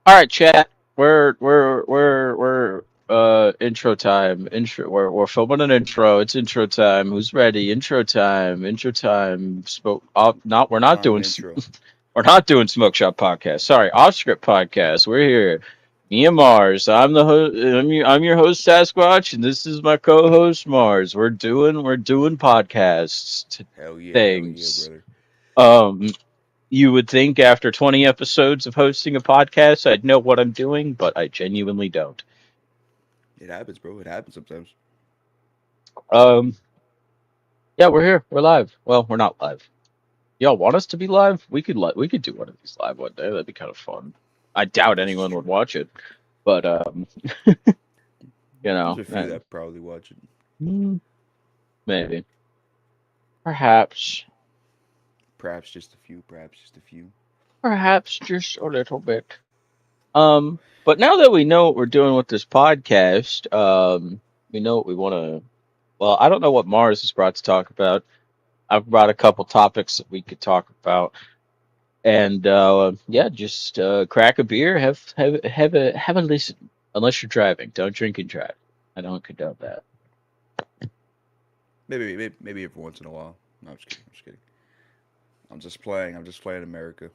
All right, chat. We're intro time. We're filming an intro. It's intro time. Who's ready? Intro time. Intro time. Not we're not Time doing intro. we're not doing Smoke Shop podcast. Sorry, off script podcast. We're here. Me and Mars. I'm the host. I'm your host Sasquatch, and this is my co-host Mars. We're doing podcasts Hell yeah, things. brother. Um, you would think after 20 episodes of hosting a podcast, I'd know what I'm doing, but I genuinely don't. It happens, bro. It happens sometimes. Um, yeah, we're here. We're live. Well, we're not live. Y'all want us to be live? We could do one of these live one day. That'd be kind of fun. I doubt This is anyone would true. watch it, but you There's know, a few that probably watch it. hmm, maybe, perhaps, Perhaps just a few. Perhaps just a few. perhaps just a little bit. But now that we know what we're doing with this podcast, we know what we want to. Well, I don't know what Mars has brought to talk about. I've brought a couple topics that we could talk about, and yeah, just crack a beer, have a listen. Unless you're driving, don't drink and drive. I don't condone that. Maybe every once in a while. No, I'm just kidding. I'm just kidding. I'm just playing. I'm just playing America.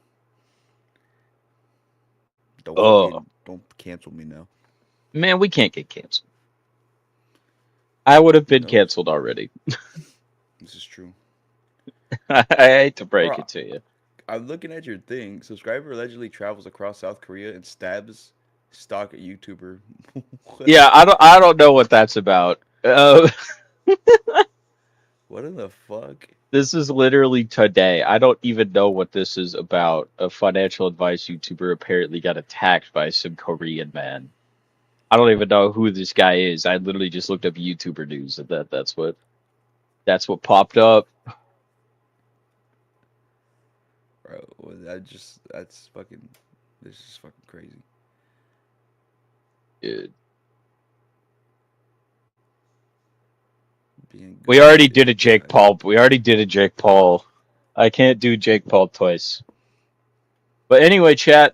Don't Oh fucking don't cancel me now. man, we can't get canceled. I would have been No, canceled already. this is true. I hate to break Bro, it to you. I'm looking at your thing. Subscriber allegedly travels across South Korea and stabs stock YouTuber. What? Yeah, I don't know what that's about. What in the fuck? This is literally today. I don't even know what this is about. A financial advice YouTuber apparently got attacked by some Korean man. I don't even know who this guy is. I literally just looked up YouTuber news and that's what popped up. Bro, that's fucking. This is fucking crazy. Dude. Being We good at already this did a Jake guy. Paul. We already did a Jake Paul. I can't do Jake Paul twice. But anyway, chat,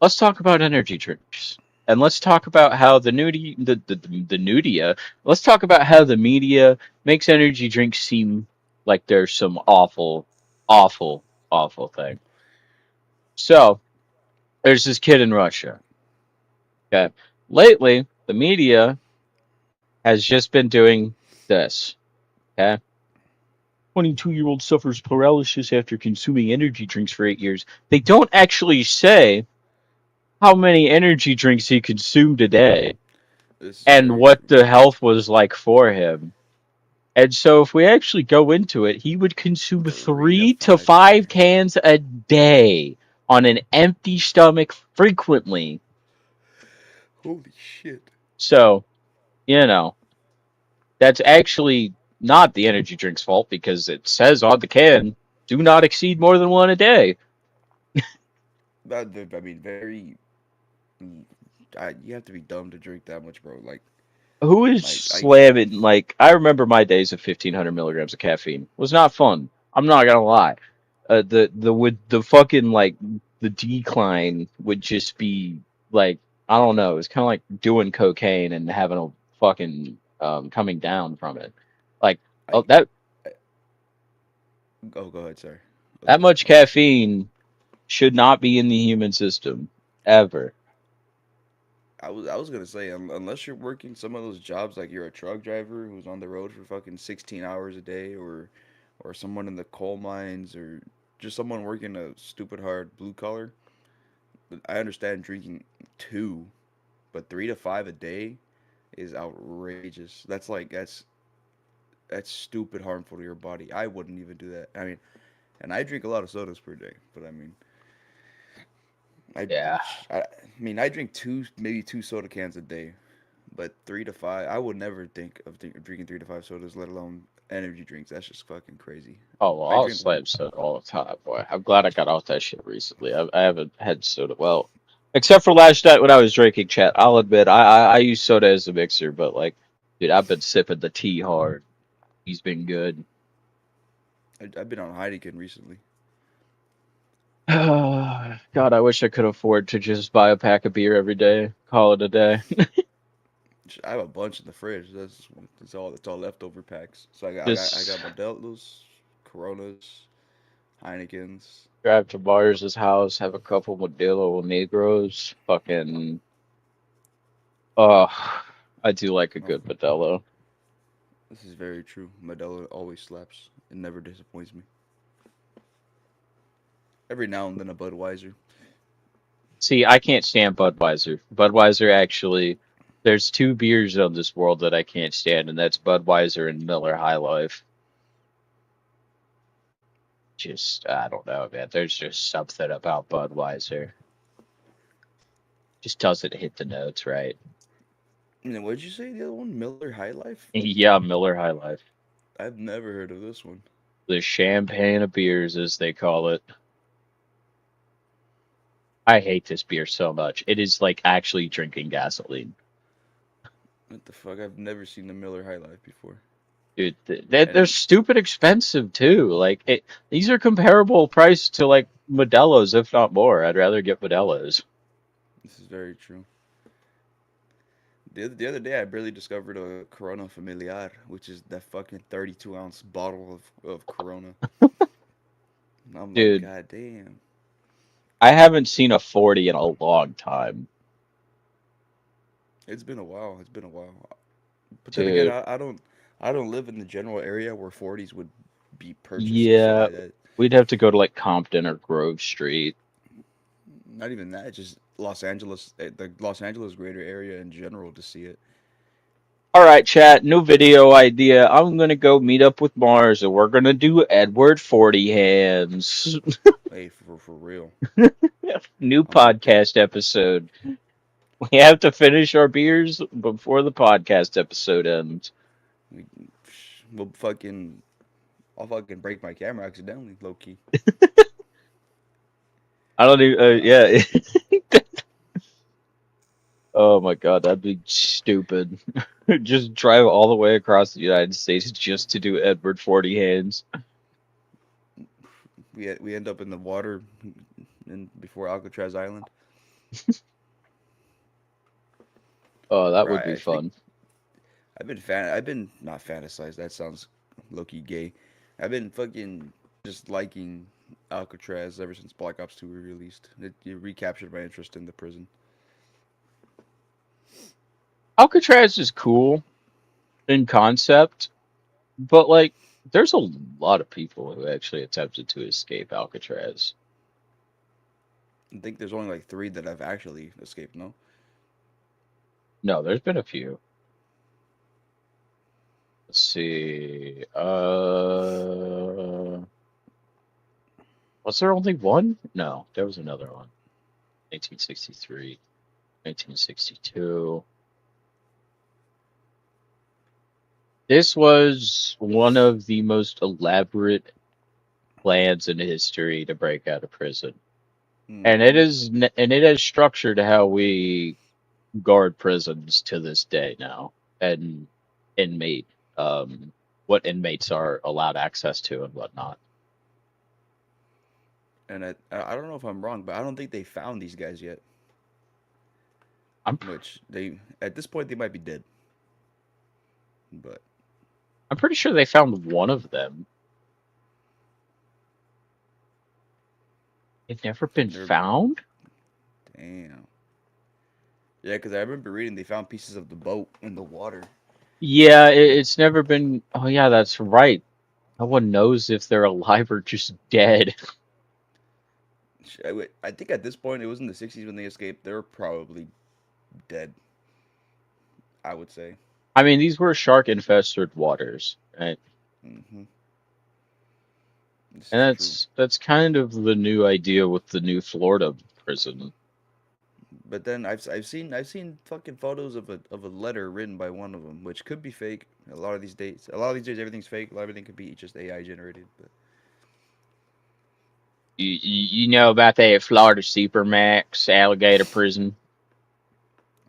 let's talk about energy drinks. And let's talk about how the nudia, let's talk about how the media makes energy drinks seem like there's some awful, awful, awful thing. So, there's this kid in Russia. Okay. Lately, the media has just been doing this. Okay. 22-year-old suffers paralysis after consuming energy drinks for 8 years. They don't actually say how many energy drinks he consumed a day This is and very what true. the health was like for him. And so, if we actually go into it, he would consume Three to 3 to 5 5 cans. cans a day on an empty stomach frequently. Holy shit. So, you know, that's actually not the energy drink's fault because it says on the can, do not exceed more than one a day. I mean, very. You have to be dumb to drink that much, bro. Who is I slamming? Like, I remember my days of 1,500 milligrams of caffeine. It was not fun. I'm not gonna lie. The fucking like the decline would just be like, I don't know. It's kind of like doing cocaine and having a fucking coming down from it. Like, oh, I, that I oh, go ahead, sorry. I was that listening. much My bad. caffeine should not be in the human system ever. I was gonna say unless you're working some of those jobs like you're a truck driver who's on the road for fucking 16 hours a day, or someone in the coal mines, or just someone working a stupid hard blue collar. I understand drinking two, but 3 to 5 a day is outrageous. That's stupid harmful to your body. I wouldn't even do that. I mean, and I drink a lot of sodas per day, but I mean, I, Yeah. I mean, I drink maybe two soda cans a day, but 3 to 5, I would never think of drinking 3 to 5 sodas, let alone energy drinks. That's just fucking crazy. Oh well, I I'll drink. slam soda all the time, boy. I'm glad I got off that shit recently. I haven't had soda, well, except for last night when I was drinking. Chat, I'll admit, I use soda as a mixer, but like, dude, I've been sipping the tea hard. He's been good. I've been on Heineken recently. God, I wish I could afford to just buy a pack of beer every day, call it a day. I have a bunch in the fridge. That's all leftover packs. So I got Just Modelo's, Coronas, Heinekens. drive to Mars' house, have a couple Modelo Negros, fucking. Oh, I do like a Oh, good Modelo. this is very true. Modelo always slaps. It never disappoints me. Every now and then a Budweiser. See, I can't stand Budweiser. Budweiser actually, there's two beers on this world that I can't stand, and that's Budweiser and Miller High Life. Just, I don't know, man. There's just something about Budweiser. Just doesn't hit the notes right. And then what did you say? The other one, Miller High Life. Yeah, Miller High Life. I've never heard of this one. The champagne of beers, as they call it. I hate this beer so much. It is like actually drinking gasoline. What the fuck? I've never seen the Miller High Life before. Dude, And they're stupid expensive too. These are comparable price to like Modelo's, if not more. I'd rather get Modelo's. this is very true. The other day, I barely discovered a Corona Familiar, which is that fucking 32-ounce bottle of Corona. And I'm like, Dude, God damn. I haven't seen a 40 in a long time. It's been a while. It's been a while. But then again, Dude, I don't live in the general area where 40s would be purchased and shit yeah, like that. we'd have to go to like Compton or Grove Street. Not even that, just Los Angeles, the Los Angeles greater area in general to see it. All right, chat, new video idea. I'm gonna go meet up with Mars and we're gonna do Edward 40 hands. Hey, for real. New I'm podcast episode. We have to finish our beers before the podcast episode ends. we, we'll fucking I'll fucking break my camera accidentally, low key. I don't even, Nah, yeah. Oh my God, that'd be stupid. Just drive all the way across the United States just to do Edward 40 hands. we end up in the water before Alcatraz Island. Oh, that would Right. be I think fun. I've been not fantasized. That sounds low key gay. I've been fucking just liking Alcatraz ever since Black Ops 2 were released. It recaptured my interest in the prison. Alcatraz is cool in concept, but like, there's a lot of people who actually attempted to escape Alcatraz. I think there's only like three that I've actually escaped. No, No, there's been a few. Let's see. Was there only one? No, there was another one. 1963, 1962. This was one of the most elaborate plans in history to break out of prison. And mm-hmm. it is structured how we guard prisons to this day now. And inmate what inmates are allowed access to and whatnot. And I don't know if I'm wrong, but I don't think they found these guys yet. I'm Which they at this point they might be dead, but I'm pretty sure they found one of them. They've never been they're found? damn. Yeah, because I remember reading they found pieces of the boat in the water. Yeah, it's never been. Oh, yeah, that's right. No one knows if they're alive or just dead. I think at this point it was in the 60s when they escaped. They're probably dead. I would say. I mean, these were shark infested waters, right? Mm-hmm. This And is true. that's kind of the new idea with the new Florida prison. But then I've seen fucking photos of a letter written by one of them, which could be fake. A lot of these days, everything's fake. A lot of everything could be just AI generated. But You know about that Florida Supermax alligator prison?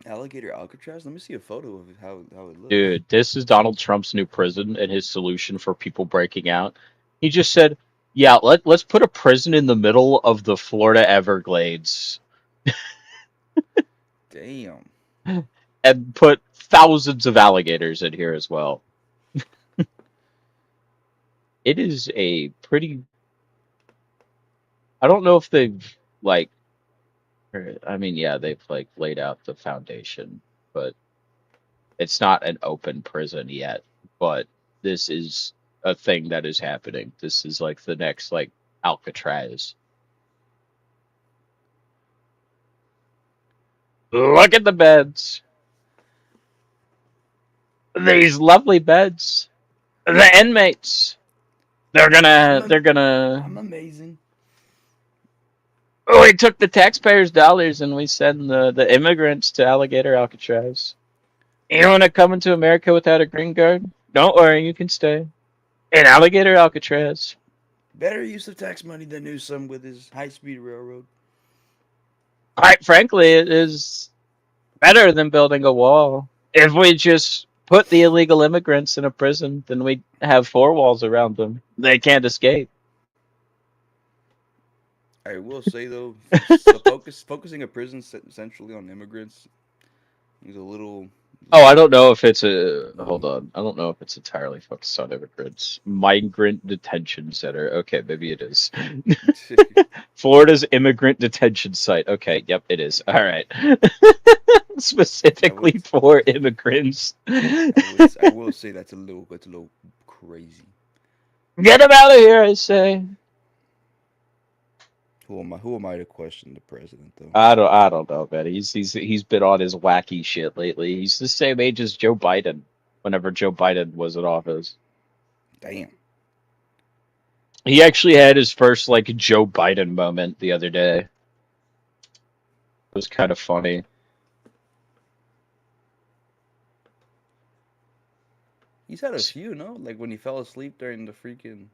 alligator Alcatraz. Let me see a photo of it, how it looks. Dude, this is Donald Trump's new prison and his solution for people breaking out. He just said, Yeah, let's put a prison in the middle of the Florida Everglades Damn. and put thousands of alligators in here as well. It is a pretty. I don't know if they've like. I mean, yeah, they've like laid out the foundation, but it's not an open prison yet. But this is a thing that is happening. This is like the next like Alcatraz. Look at the beds. These lovely beds. The inmates. They're I'm gonna. am- They're gonna. I'm amazing. Oh, we took the taxpayers' dollars and we send the immigrants to Alligator Alcatraz. You want to come into America without a green card? Don't worry, you can stay in Alligator Alcatraz. Better use of tax money than Newsom with his high-speed railroad. Quite frankly, it is better than building a wall. If we just put the illegal immigrants in a prison, then we have four walls around them. They can't escape. I will say though, so focusing a prison essentially on immigrants is a little. Oh, I don't know if it's a. Hold on. I don't know if it's entirely focused on immigrants. Migrant detention center. Okay, maybe it is. Florida's immigrant detention site. Okay, yep, it is. All right. I Specifically would, for immigrants. I will say that's a little crazy. Get him out of here, I say. Who am I to question the president though? I don't know, man. He's been on his wacky shit lately. He's the same age as Joe Biden. Whenever Joe Biden was in office, Damn. he actually had his first like Joe Biden moment the other day. It was kind of funny. He's had a few, no? Like when he fell asleep during the freaking.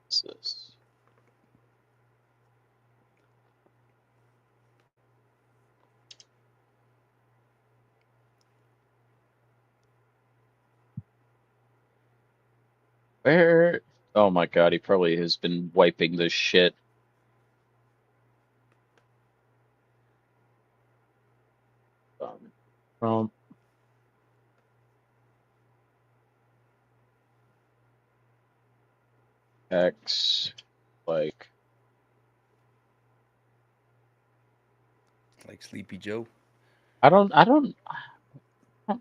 What's this? Where? Oh my God, he probably has been wiping this shit. Trump. X, like, Like Sleepy Joe. I don't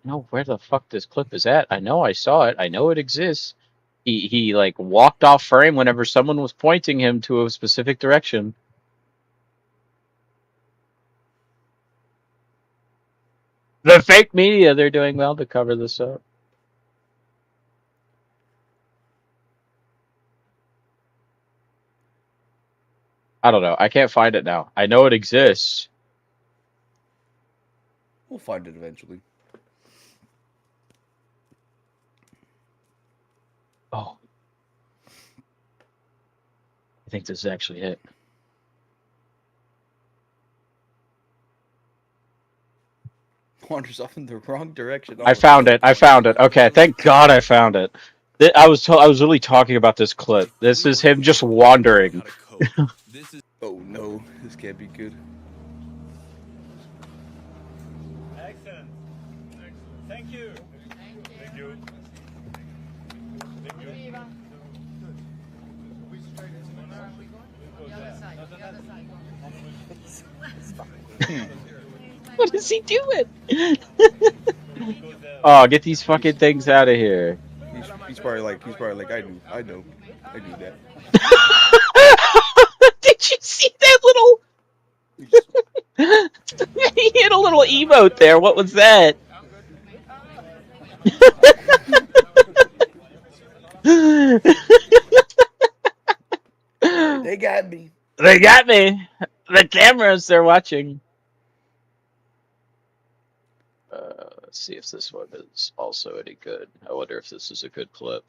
know where the fuck this clip is at. I know I saw it. I know it exists. He like walked off frame whenever someone was pointing him to a specific direction. The fake media, they're doing well to cover this up. I don't know. I can't find it now. I know it exists. We'll find it eventually. Oh, I think this is actually it. Wanders off in the wrong direction. I Almost. found it. I found it. Okay, thank God I found it. I was really talking about this clip. This is him just wandering. Oh no, this can't be good. Excellent. Thank you. Thank you. Thank you. What is he doing? Oh, get these fucking things out of here. He's probably like I knew that. Did you see that little? He hit a little emote there. What was that? They got me. They got me. The cameras, they're watching. Let's see if this one is also any good. I wonder if this is a good clip.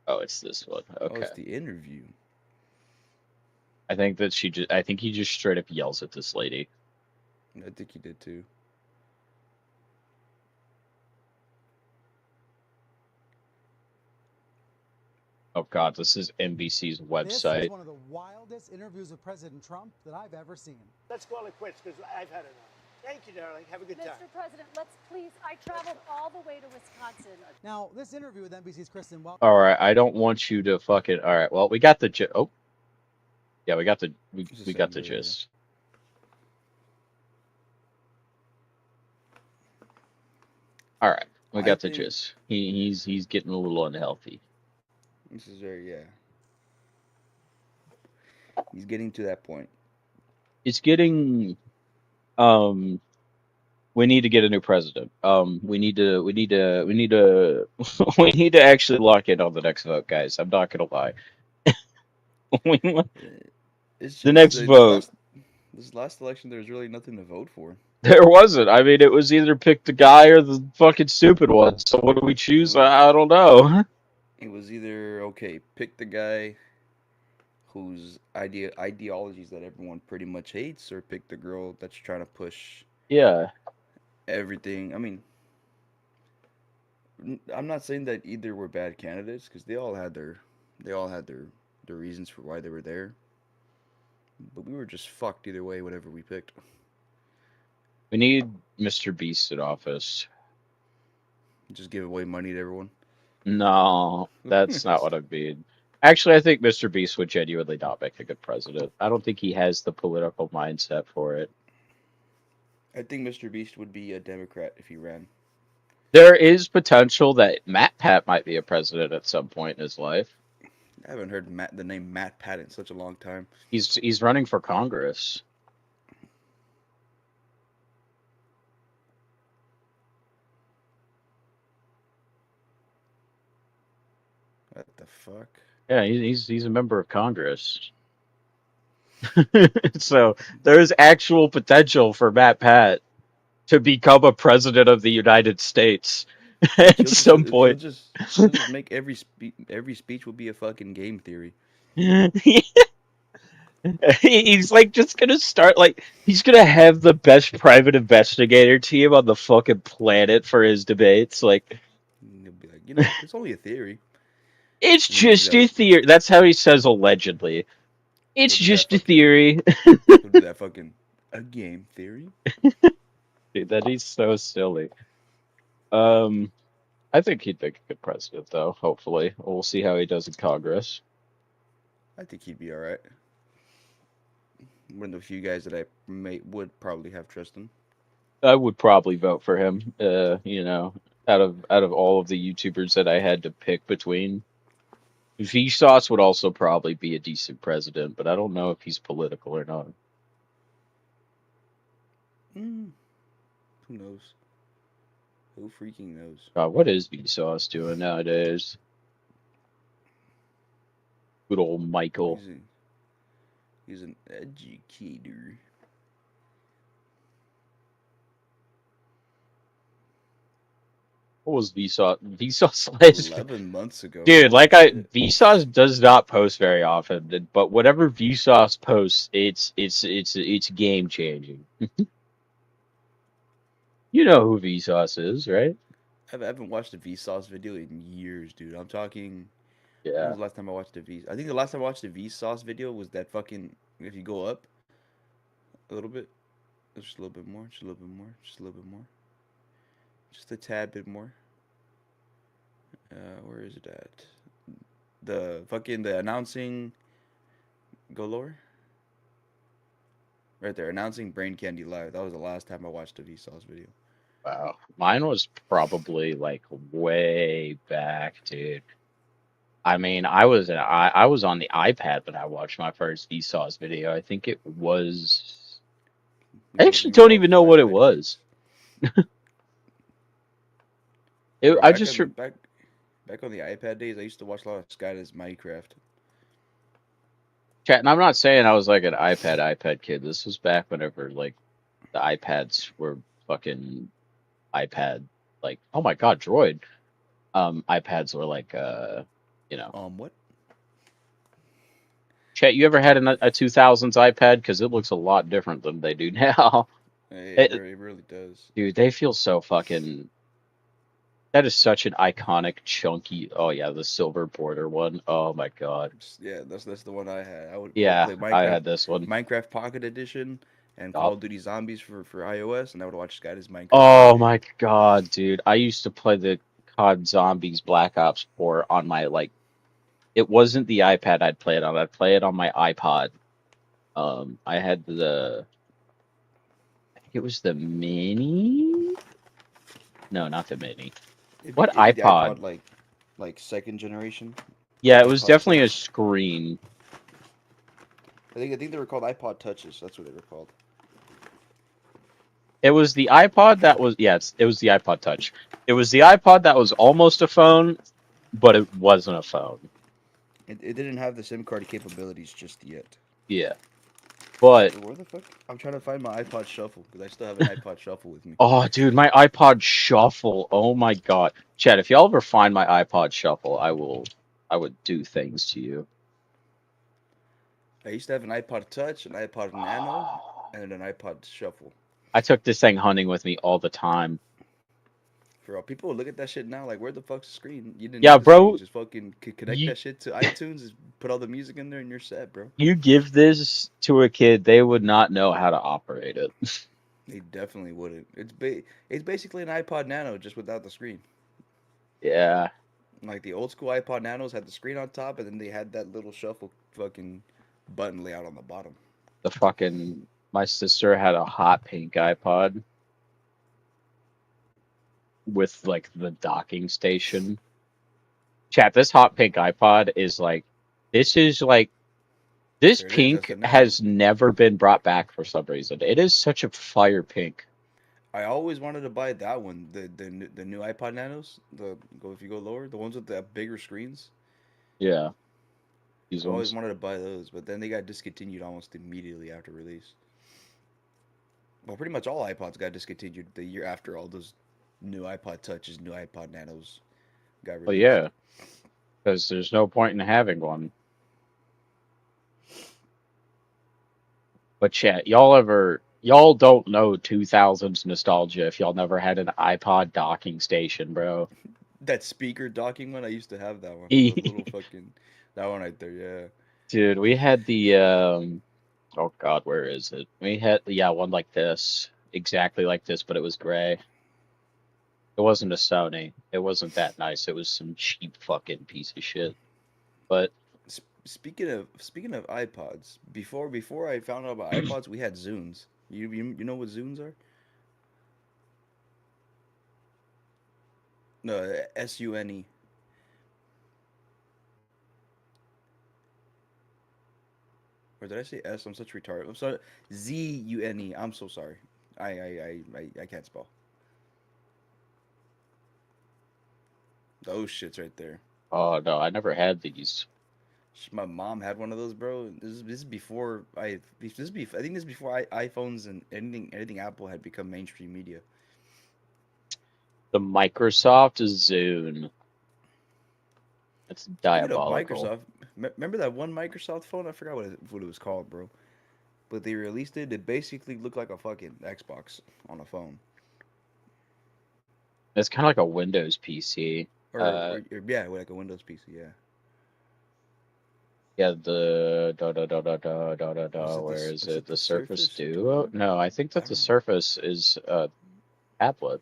Oh, it's this one. Okay. Oh, it's the interview. I think that I think he just straight up yells at this lady. I think he did too. Oh God, this is NBC's This is website. one of the wildest interviews with President Trump that I've ever seen. Let's call it quits because I've had enough. Thank you, darling. Have a good time. Mr. President, let's please. I traveled all the way to Wisconsin. Now, this interview with NBC's Kristen Welker. All right, I don't want you to fucking. All right, well, we got the. Oh, yeah, we got the. We got the gist. All right, we got the gist. He's getting a little unhealthy. This is yeah. He's getting to that point. It's getting. We need to get a new president. We need to we need to actually lock in on the next vote, guys. I'm not gonna lie. It's The next vote. This last election, there was really nothing to vote for. There wasn't. I mean, it was either pick the guy or the fucking stupid one. So what do we choose? I don't know. It was either, okay, pick the guy whose ideologies that everyone pretty much hates, or pick the girl that's trying to push Yeah. everything. I mean, I'm not saying that either were bad candidates, because they all had their reasons for why they were there. But we were just fucked either way, whatever we picked. We need Mr. Beast in office. Just give away money to everyone. No, that's not what I mean. Actually, I think Mr. Beast would genuinely not make a good president. I don't think he has the political mindset for it. I think Mr. Beast would be a Democrat if he ran. There is potential that Matt Pat might be a president at some point in his life. I haven't heard the name Matt Pat in such a long time. He's running for Congress. What the fuck? Yeah, he's a member of Congress. So there's actual potential for Matt Pat to become a president of the United States at some point. He'll just make every speech will be a fucking game theory. He's like just gonna start like he's gonna have the best private investigator team on the fucking planet for his debates. Like He'll be like, it's only a theory. It's just a theory. That's how he says allegedly. It's just a theory. He'll do that fucking a game theory. Dude, that he's so silly. I think he'd make a good president, though. Hopefully, we'll see how he does in Congress. I think he'd be all right. One of the few guys that I would probably have trust in. I would probably vote for him. Out of all of the YouTubers that I had to pick between, Vsauce would also probably be a decent president, but I don't know if he's political or not. Who knows? Who freaking knows? God, what is Vsauce doing nowadays? Good old Michael. He's an educator. What was Vsauce? Vsauce last 11 months ago. Dude, Vsauce does not post very often, but whatever Vsauce posts, it's game changing. You know who Vsauce is, right? I haven't watched a Vsauce video in years, dude. I'm talking. Yeah. When was the last time I watched a I think the last time I watched a Vsauce video was that fucking. If you go up a little bit, just a little bit more, just a little bit more, just a little bit more, just a tad bit more. Where is it at? The announcing. Go lower. Right there, announcing Brain Candy Live. That was the last time I watched a Vsauce video. Wow. Mine was probably like way back, dude. I mean, I was on the iPad when I watched my first Vsauce video. I think it was. I actually don't even know what it was. Back on the iPad days, I used to watch a lot of Skyland's Minecraft. Chat, and I'm not saying I was like an iPad kid. This was back whenever like the iPads were fucking iPad. Like, oh my god, Droid. iPads were like What? Chat, you ever had a 2000s iPad? Because it looks a lot different than they do now. It really does. Dude, they feel so fucking That is such an iconic, chunky. Oh yeah, the silver border one. Oh my god. Yeah, that's the one I had. I would Yeah, play I had this one. Minecraft Pocket Edition, and Oh, Call of Duty Zombies for iOS, and I would watch Sky's Minecraft oh every day. my god, dude. I used to play the COD Zombies Black Ops 4 on my like. It wasn't the iPad I'd play it on. I'd play it on my iPod. I had I think it was the mini. No, not the mini. What It'd be the iPod? iPod like second generation, the Yeah, it was iPod definitely a Touch. screen. I think they were called iPod Touches. That's what they were called. It was the iPod that was it was the iPod Touch. It was the iPod that was almost a phone, but it wasn't a phone. It didn't have the SIM card capabilities just yet. Yeah. But Where the fuck? I'm trying to find my iPod Shuffle because I still have an iPod Shuffle with me. oh dude, my iPod Shuffle. Oh my god. Chad, if y'all ever find my iPod Shuffle, I would do things to you. I used to have an iPod Touch, an iPod Nano, and an iPod Shuffle. I took this thing hunting with me all the time. For all people look at that shit now, like where the fuck's the screen? You didn't Yeah, need the screen. bro, Just fucking connect you that shit to iTunes, just put all the music in there, and you're set, bro. you give this to a kid, they would not know how to operate it. They definitely wouldn't. It's basically an iPod Nano just without the screen. Yeah. Like the old school iPod Nanos had the screen on top, and then they had that little shuffle fucking button layout on the bottom. The fucking my sister had a hot pink iPod with like the docking station. Chat, this hot pink iPod is like this is like this There it is. That's pink the Nano. has never been brought back for some reason. It is such a fire pink. I always wanted to buy that one, the new iPod Nanos. The go if you go lower, the ones with the bigger screens. Yeah, these I always ones. wanted to buy those, but then they got discontinued almost immediately after release. Well, pretty much all iPods got discontinued the year after all those new iPod Touches, new iPod Nanos got Well, released. yeah, because there's no point in having one. But chat, y'all don't know 2000s nostalgia if y'all never had an iPod docking station, bro. That speaker docking one, I used to have that one. The little fucking that one right there, yeah. Dude, we had the oh god, where is it? We had one like this, exactly like this, but it was gray. It wasn't a Sony. It wasn't that nice. It was some cheap fucking piece of shit. But Speaking of iPods, before I found out about iPods, we had Zunes. You know what Zunes are? No, SUNE. Or did I say S? I'm such a retard. I'm sorry. ZUNE. I'm so sorry. I can't spell. Those shits right there. oh no, I never had these. My mom had one of those, bro. This is before I. This is before, I think this is before iPhones and anything Apple had become mainstream media. The Microsoft Zune. That's Speaking of diabolical. Microsoft, remember that one Microsoft phone? I forgot what it was called, bro. But they released it. It basically looked like a fucking Xbox on a phone, It's kind of like a Windows PC. or yeah, like a Windows PC. Yeah. Yeah, the Was it where is was it? it The the Surface Surface Duo? Duo? No, I think I that the don't. Surface is a tablet.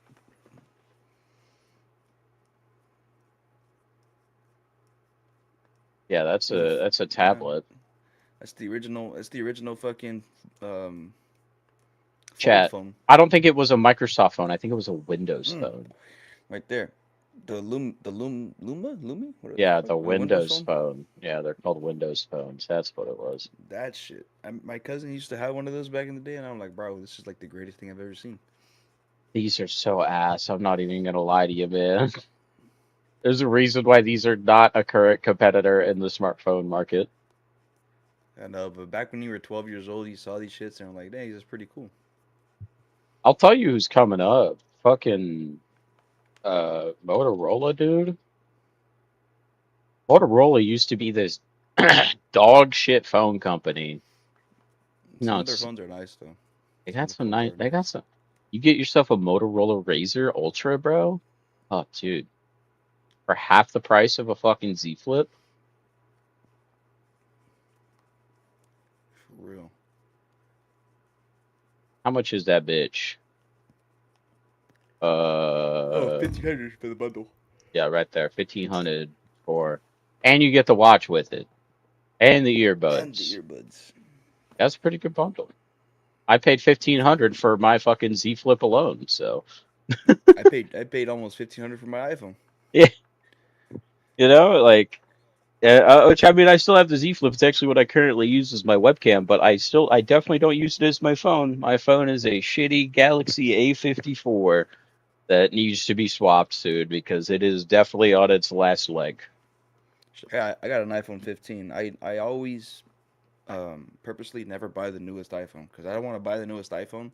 Yeah, Was it? that's a Yeah. tablet. That's the original. That's the original fucking um, fold Chat. phone. I don't think it was a Microsoft phone. I think it was a Windows Mm, phone. right there. Lumi, whatever the Yeah, fuck, the the Windows Windows phone. phone. Yeah, they're called Windows phones. That's what it was. That shit. My cousin used to have one of those back in the day, and I'm like, bro, this is like the greatest thing I've ever seen. These are so ass. I'm not even gonna lie to you, man. There's a reason why these are not a current competitor in the smartphone market. I know, but back when you were 12 years old, you saw these shits, and I'm like, dang, this is pretty cool. I'll tell you who's coming up. Fucking Motorola, dude. Motorola used to be this dog shit phone company. Some No, of their it's phones are nice though. they Some got of the some phones nice. are They got nice. some. You get yourself a Motorola Razr Ultra, bro. Oh, dude, for half the price of a fucking Z Flip. For real. How much is that bitch? Oh, 1,500 for the bundle. Yeah, right there, 1,500 for, and you get the watch with it, and the And the earbuds. earbuds. That's a pretty good bundle. I paid 1,500 for my fucking Z Flip alone, so I paid almost 1,500 for my iPhone. yeah, like, which I mean, I still have the Z Flip. It's actually what I currently use as my webcam, but I definitely don't use it as my phone. My phone is a shitty Galaxy A54 that needs to be swapped soon because it is definitely on its last leg. Yeah, I got an iPhone 15. I always purposely never buy the newest iPhone because I don't want to buy the newest iPhone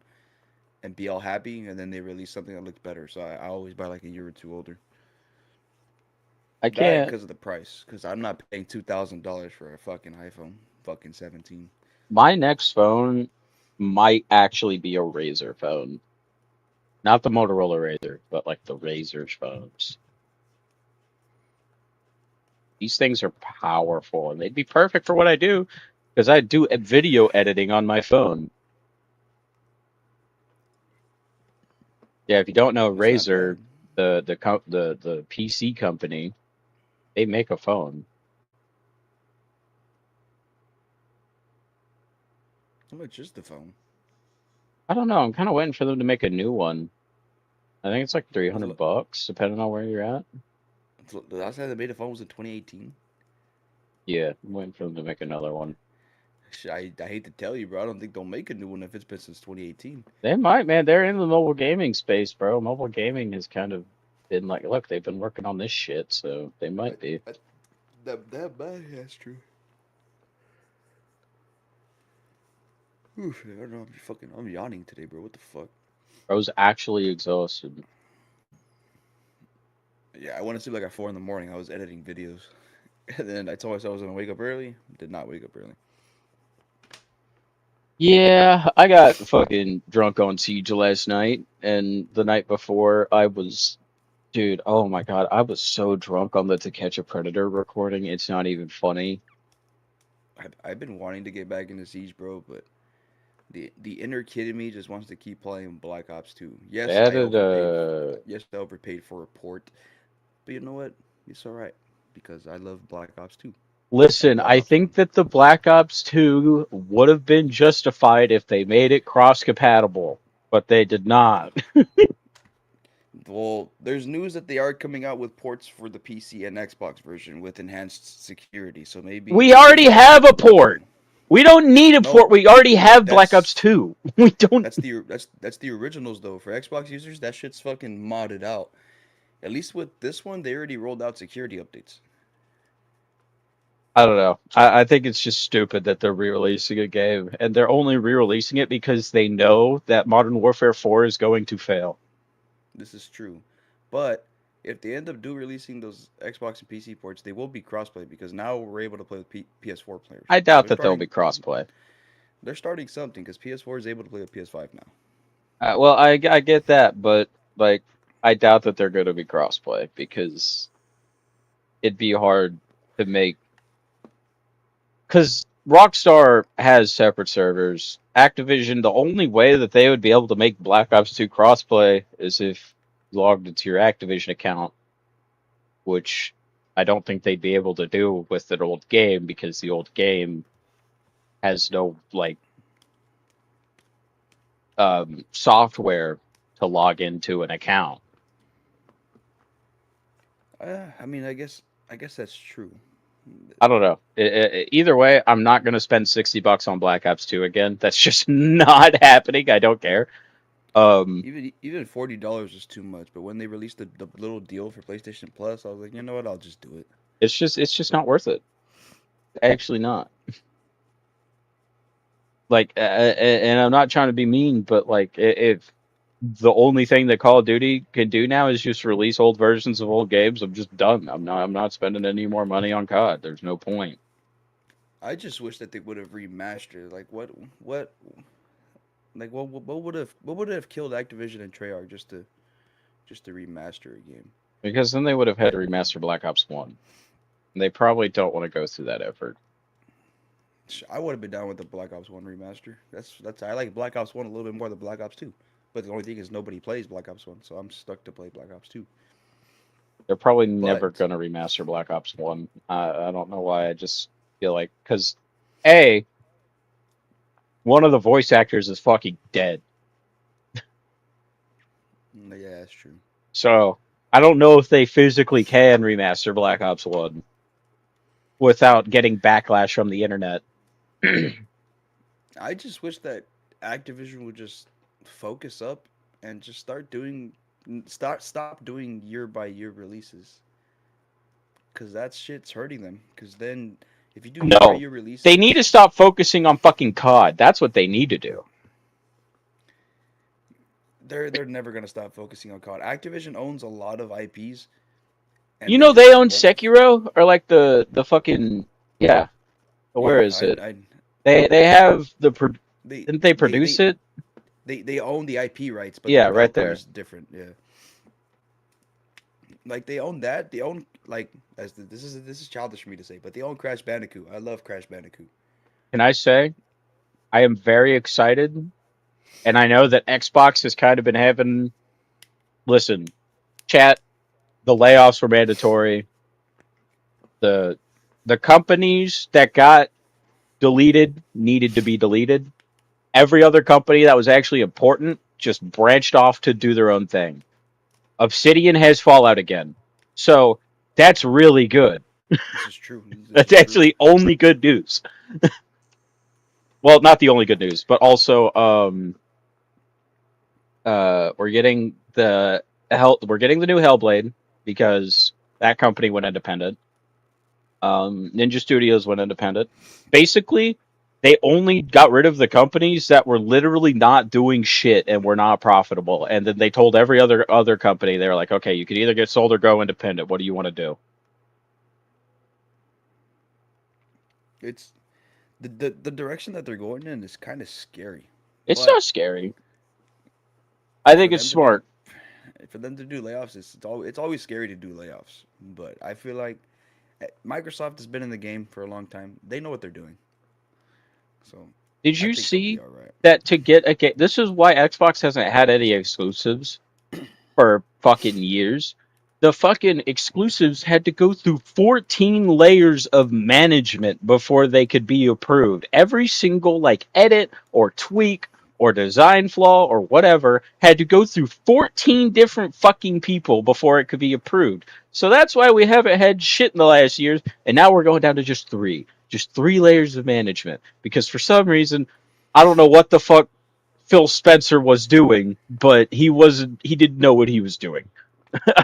and be all happy and then they release something that looks better. So I always buy like a year or two older. I That and can't. because of the price, because I'm not paying $2,000 for a fucking iPhone, fucking 17. My next phone might actually be a Razer phone. Not the Motorola Razer, but like the Razer's phones. These things are powerful and they'd be perfect for what I do because I do video editing on my phone. Yeah, if you don't know That's not Razer, bad. the PC company, they make a phone. How much is the phone? I don't know. I'm kind of waiting for them to make a new one. I think it's like Was the $300 depending on where you're at. last time they made a phone was in 2018? Yeah, I'm waiting for them to make another one. I hate to tell you, bro. I don't think they'll make a new one if it's been since 2018. They might, man. They're in the mobile gaming space, bro. Mobile gaming has kind of been like, look, they've been working on this shit, so they I, might be. I, that bad, yeah, that's true. Oof, I don't know. I'm yawning today, bro. What the fuck? I was actually exhausted. Yeah, I went to sleep like at 4 in the morning. I was editing videos, and then I told myself I was gonna wake up early. Did not wake up early. Yeah, I got fucking drunk on Siege last night, and the night before I was, dude, oh my God, I was so drunk on the To Catch a Predator recording. It's not even funny. I've been wanting to get back into Siege, bro, but the inner kid in me just wants to keep playing Black Ops 2. They Yes, I added overpaid. Yes, I overpaid for a port, but you know what? It's all right because I love Black Ops 2 and listen, Black I Ops 1. think that the Black Ops 2 would have been justified if they made it cross-compatible, but they did not. Well, there's news that they are coming out with ports for the PC and Xbox version with enhanced security. So maybe We already have a Black port. We don't need a No, port. We already have Black Ops that's 2. We don't. that's the originals though. For Xbox users, that shit's fucking modded out. At least with this one, they already rolled out security updates. I don't know. I think it's just stupid that they're re-releasing a game, and they're only re-releasing it because they know that Modern Warfare 4 is going to fail. This is true, but if they end up releasing those Xbox and PC ports, they will be crossplay because now we're able to play with PS4 players. I So doubt that they'll be crossplay. they're starting something because PS4 is able to play with PS5 now. Well, I get that, but like, I doubt that they're going to be crossplay because it'd be hard to make. Because Rockstar has separate servers. Activision, the only way that they would be able to make Black Ops 2 crossplay is if you logged into your Activision account, which I don't think they'd be able to do with an old game because the old game has no like software to log into an account. I mean, I guess that's true. I don't know. Either way, I'm not going to spend $60 on Black Ops 2 again. That's just not happening. I don't care. Even $40 is too much. But when they released the little deal for PlayStation Plus, I was like, you know what? I'll just do it. It's just not worth it. Actually, not. Like, and I'm not trying to be mean, but like, if the only thing that Call of Duty can do now is just release old versions of old games, I'm just done. I'm not spending any more money on COD. There's no point. I just wish that they would have remastered. Like what would have killed Activision and Treyarch just to remaster a game? Because then they would have had to remaster Black Ops 1. And they probably don't want to go through that effort. I would have been down with the Black Ops 1 remaster. That's I like Black Ops 1 a little bit more than Black Ops 2. But the only thing is nobody plays Black Ops 1, so I'm stuck to play Black Ops 2. They're probably never But going to remaster Black Ops 1. I don't know why. I just feel like, because, A, one of the voice actors is fucking dead. yeah, that's true. So, I don't know if they physically can remaster Black Ops 1 without getting backlash from the internet. I just wish that Activision would just focus up and just stop doing year by year releases. Cause that shit's hurting them. Cause then if you do year by No. year releases, They need to stop focusing on fucking COD. That's what they need to do. they're never gonna stop focusing on COD. Activision owns a lot of IPs, and You they know they just own won't. Sekiro? Or like the fucking... Yeah. Where Yeah, is it? I They have the... they Didn't they they produce they it? they own the IP rights, but the Yeah, right developer there. is different. Yeah, like they own that. They own like this is childish for me to say, but they own Crash Bandicoot. I love Crash Bandicoot. Can I say I am very excited, and I know that Xbox has kind of been having. Listen, chat. The layoffs were mandatory. The the companies that got deleted needed to be deleted. Every other company that was actually important just branched off to do their own thing. Obsidian has Fallout again, so that's really good. This is true. This That's is true. actually only good news. Well, not the only good news, but also we're getting we're getting the new Hellblade because that company went independent. Ninja Studios went independent. Basically, they only got rid of the companies that were literally not doing shit and were not profitable. And then they told every other company, they were like, okay, you can either get sold or go independent. What do you want to do? It's the direction that they're going in is kind of scary. It's But not scary. I for think it's them to do smart. for them to do layoffs, it's always scary to do layoffs. But I feel like Microsoft has been in the game for a long time. They know what they're doing. So Did I you think they'll be see all right. that to get a game? This is why Xbox hasn't had any exclusives for fucking years. The fucking exclusives had to go through 14 layers of management before they could be approved. Every single like edit or tweak or design flaw or whatever had to go through 14 different fucking people before it could be approved. So that's why we haven't had shit in the last years, and now we're going down to just three. Just three layers of management. Because for some reason, I don't know what the fuck Phil Spencer was doing, but he didn't know what he was doing.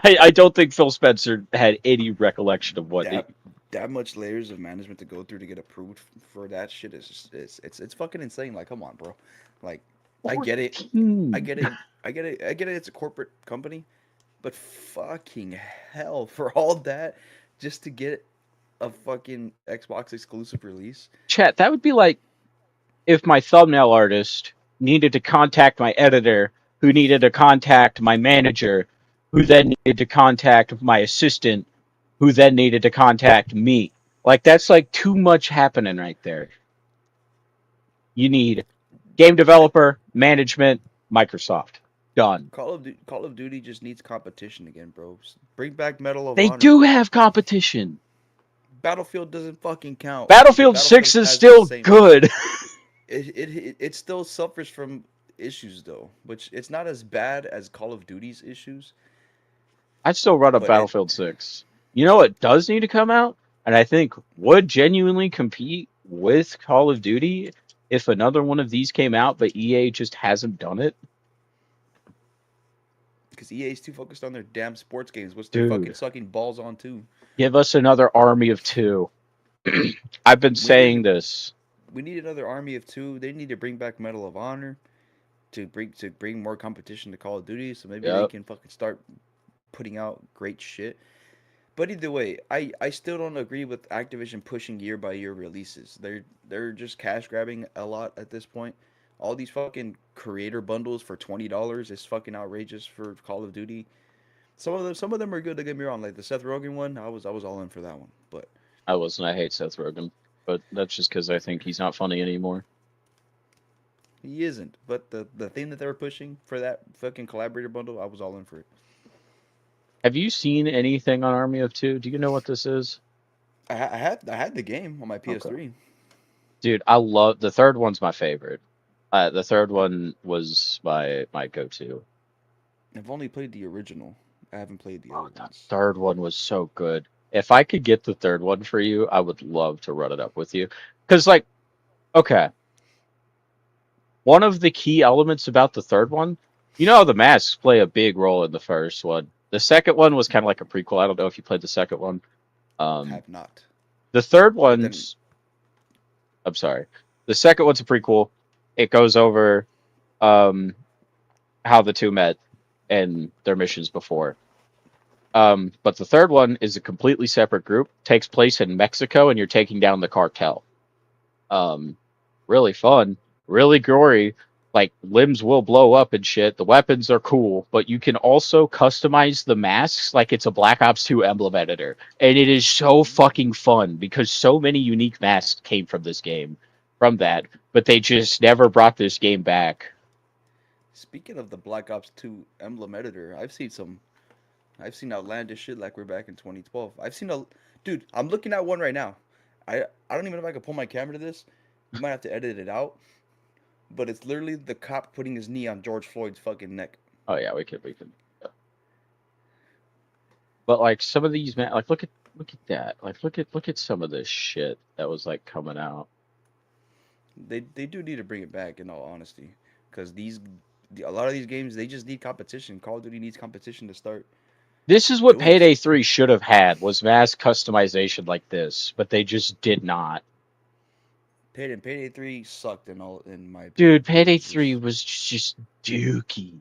I don't think Phil Spencer had any recollection of what That that much layers of management to go through to get approved for that shit is just, it's fucking insane. Like, come on, bro. Like, I get it. I 14. get it. I get it. I get it. It's a corporate company, but fucking hell for all that just to get a fucking Xbox exclusive release. Chat, that would be like if my thumbnail artist needed to contact my editor, who needed to contact my manager, who then needed to contact my assistant, who then needed to contact me. Like, that's like too much happening right there. You need game I, developer, management, Microsoft. Done. Call of Duty just needs competition again, bro. Bring back Medal of They Honor. do have competition. Battlefield doesn't fucking count because Battlefield 6 Battlefield is has the still same good. it still suffers from issues though, which it's not as bad as Call of Duty's issues, I'd still run up but it Battlefield 6. You know what does need to come out? And I think would genuinely compete with Call of Duty if another one of these came out, but EA just hasn't done it? because EA is too focused on their damn sports games, which they're fucking Dude, sucking balls on too. give us another army of two. I've been We we saying this. we need another army of two. They need to bring back Medal of Honor to bring more competition to Call of Duty, so maybe they Yep. can fucking start putting out great shit. But either way, I still don't agree with Activision pushing year by year releases. They're just cash grabbing a lot at this point. All these fucking creator bundles for $20 is fucking outrageous for Call of Duty. some of them are good. Don't get me wrong. Like the Seth Rogen one, I was all in for that one. But I wasn't. I hate Seth Rogen, but that's just because I think he's not funny anymore. he isn't. But the thing that they were pushing for that fucking collaborator bundle, I was all in for it. Have you seen anything on Army of Two? Do you know what this is? I had the game on my Okay. PS3. Dude, I love the third one's my favorite. The third one was my go-to. I've only played the original. I haven't played the Oh, other the ones. third one was so good. If I could get the third one for you, I would love to run it up with you. Because, like, okay, one of the key elements about the third one, you know how the masks play a big role in the first one. The second one was kind of like a prequel. I don't know if you played the second one. Have not. The third But then one's, I'm sorry. The second one's a prequel. It goes over um, how the two met and their missions before. But the third one is a completely separate group, takes place in Mexico, and you're taking down the cartel. Um, really fun, really gory. Like limbs will blow up and shit. The weapons are cool, but you can also customize the masks like it's a Black Ops 2 emblem editor. And it is so fucking fun because so many unique masks came from this game, from that, but they just never brought this game back. speaking of the Black Ops 2 emblem editor, I've seen outlandish shit like we're back in 2012. Dude, I'm looking at one right now. I don't even know if I can pull my camera to this. You might have to edit it out, but it's literally the cop putting his knee on George Floyd's fucking neck. Oh yeah, we could. But like some of these man, like look at that. Like look at some of this shit that was like coming out. They do need to bring it back in all honesty, because a lot of these games they just need competition. Call of Duty needs competition to start This is what doing. Payday 3 should have had was mass customization like this, but they just did not. Payday 3 sucked in my Dude, opinion. Payday It 3 just was just dookie.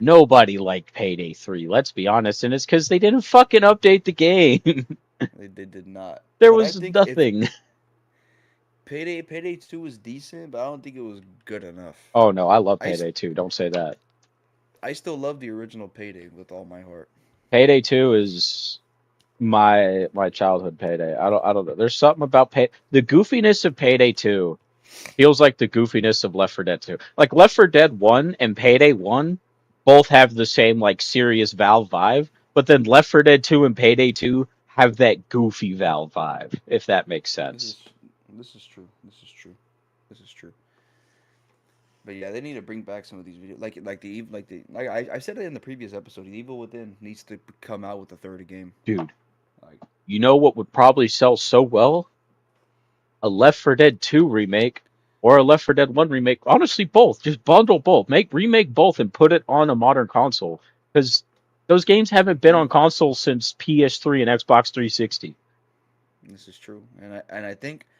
Nobody liked Payday 3, let's be honest, and it's because they didn't fucking update the game. they did not. There But I was think if nothing. Payday 2 was decent, but I don't think it was good enough. Oh no, I love I, s- Payday 2. Don't say that. I still love the original Payday with all my heart. Payday 2 is my childhood Payday. I don't know. There's something about the goofiness of Payday 2 feels like the goofiness of Left 4 Dead 2. Like Left 4 Dead 1 and Payday 1 both have the same like serious Valve vibe, but then Left 4 Dead 2 and Payday 2 have that goofy Valve vibe, if that makes This sense. is this is true. This is true. This is true. But yeah, they need to bring back some of these videos, like I said it in the previous episode. The Evil Within needs to come out with a third game. Dude, Like you know what would probably sell so well? A Left 4 Dead 2 remake or a Left 4 Dead 1 remake. Honestly, both. Just bundle both. Remake both and put it on a modern console because those games haven't been on console since PS3 and Xbox 360. this is true, and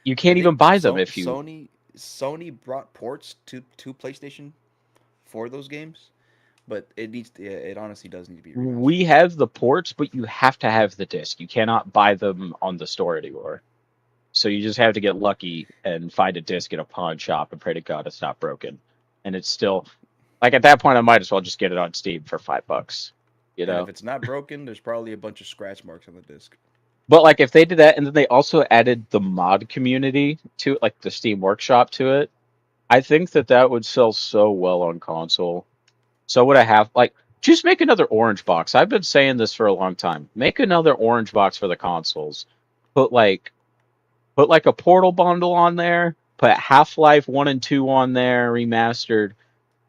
You I can't even think buy them if you. Sony brought ports to PlayStation for those games, but it honestly does need to be remastered. We have the ports, but you have to have the disc. You cannot buy them on the store anymore. So you just have to get lucky and find a disc in a pawn shop and pray to God it's not broken. And it's still like at that point, I might as well just get it on Steam for $5. You And if know. it's not broken, there's probably a bunch of scratch marks on the disc. But like if they did that and then they also added the mod community to it, like the Steam Workshop to it, I think that would sell so well on console. So would I have like just make another orange box. I've been saying this for a long time. Make another orange box for the consoles. Put like put like a Portal bundle on there. Put Half-Life 1 and 2 on there remastered.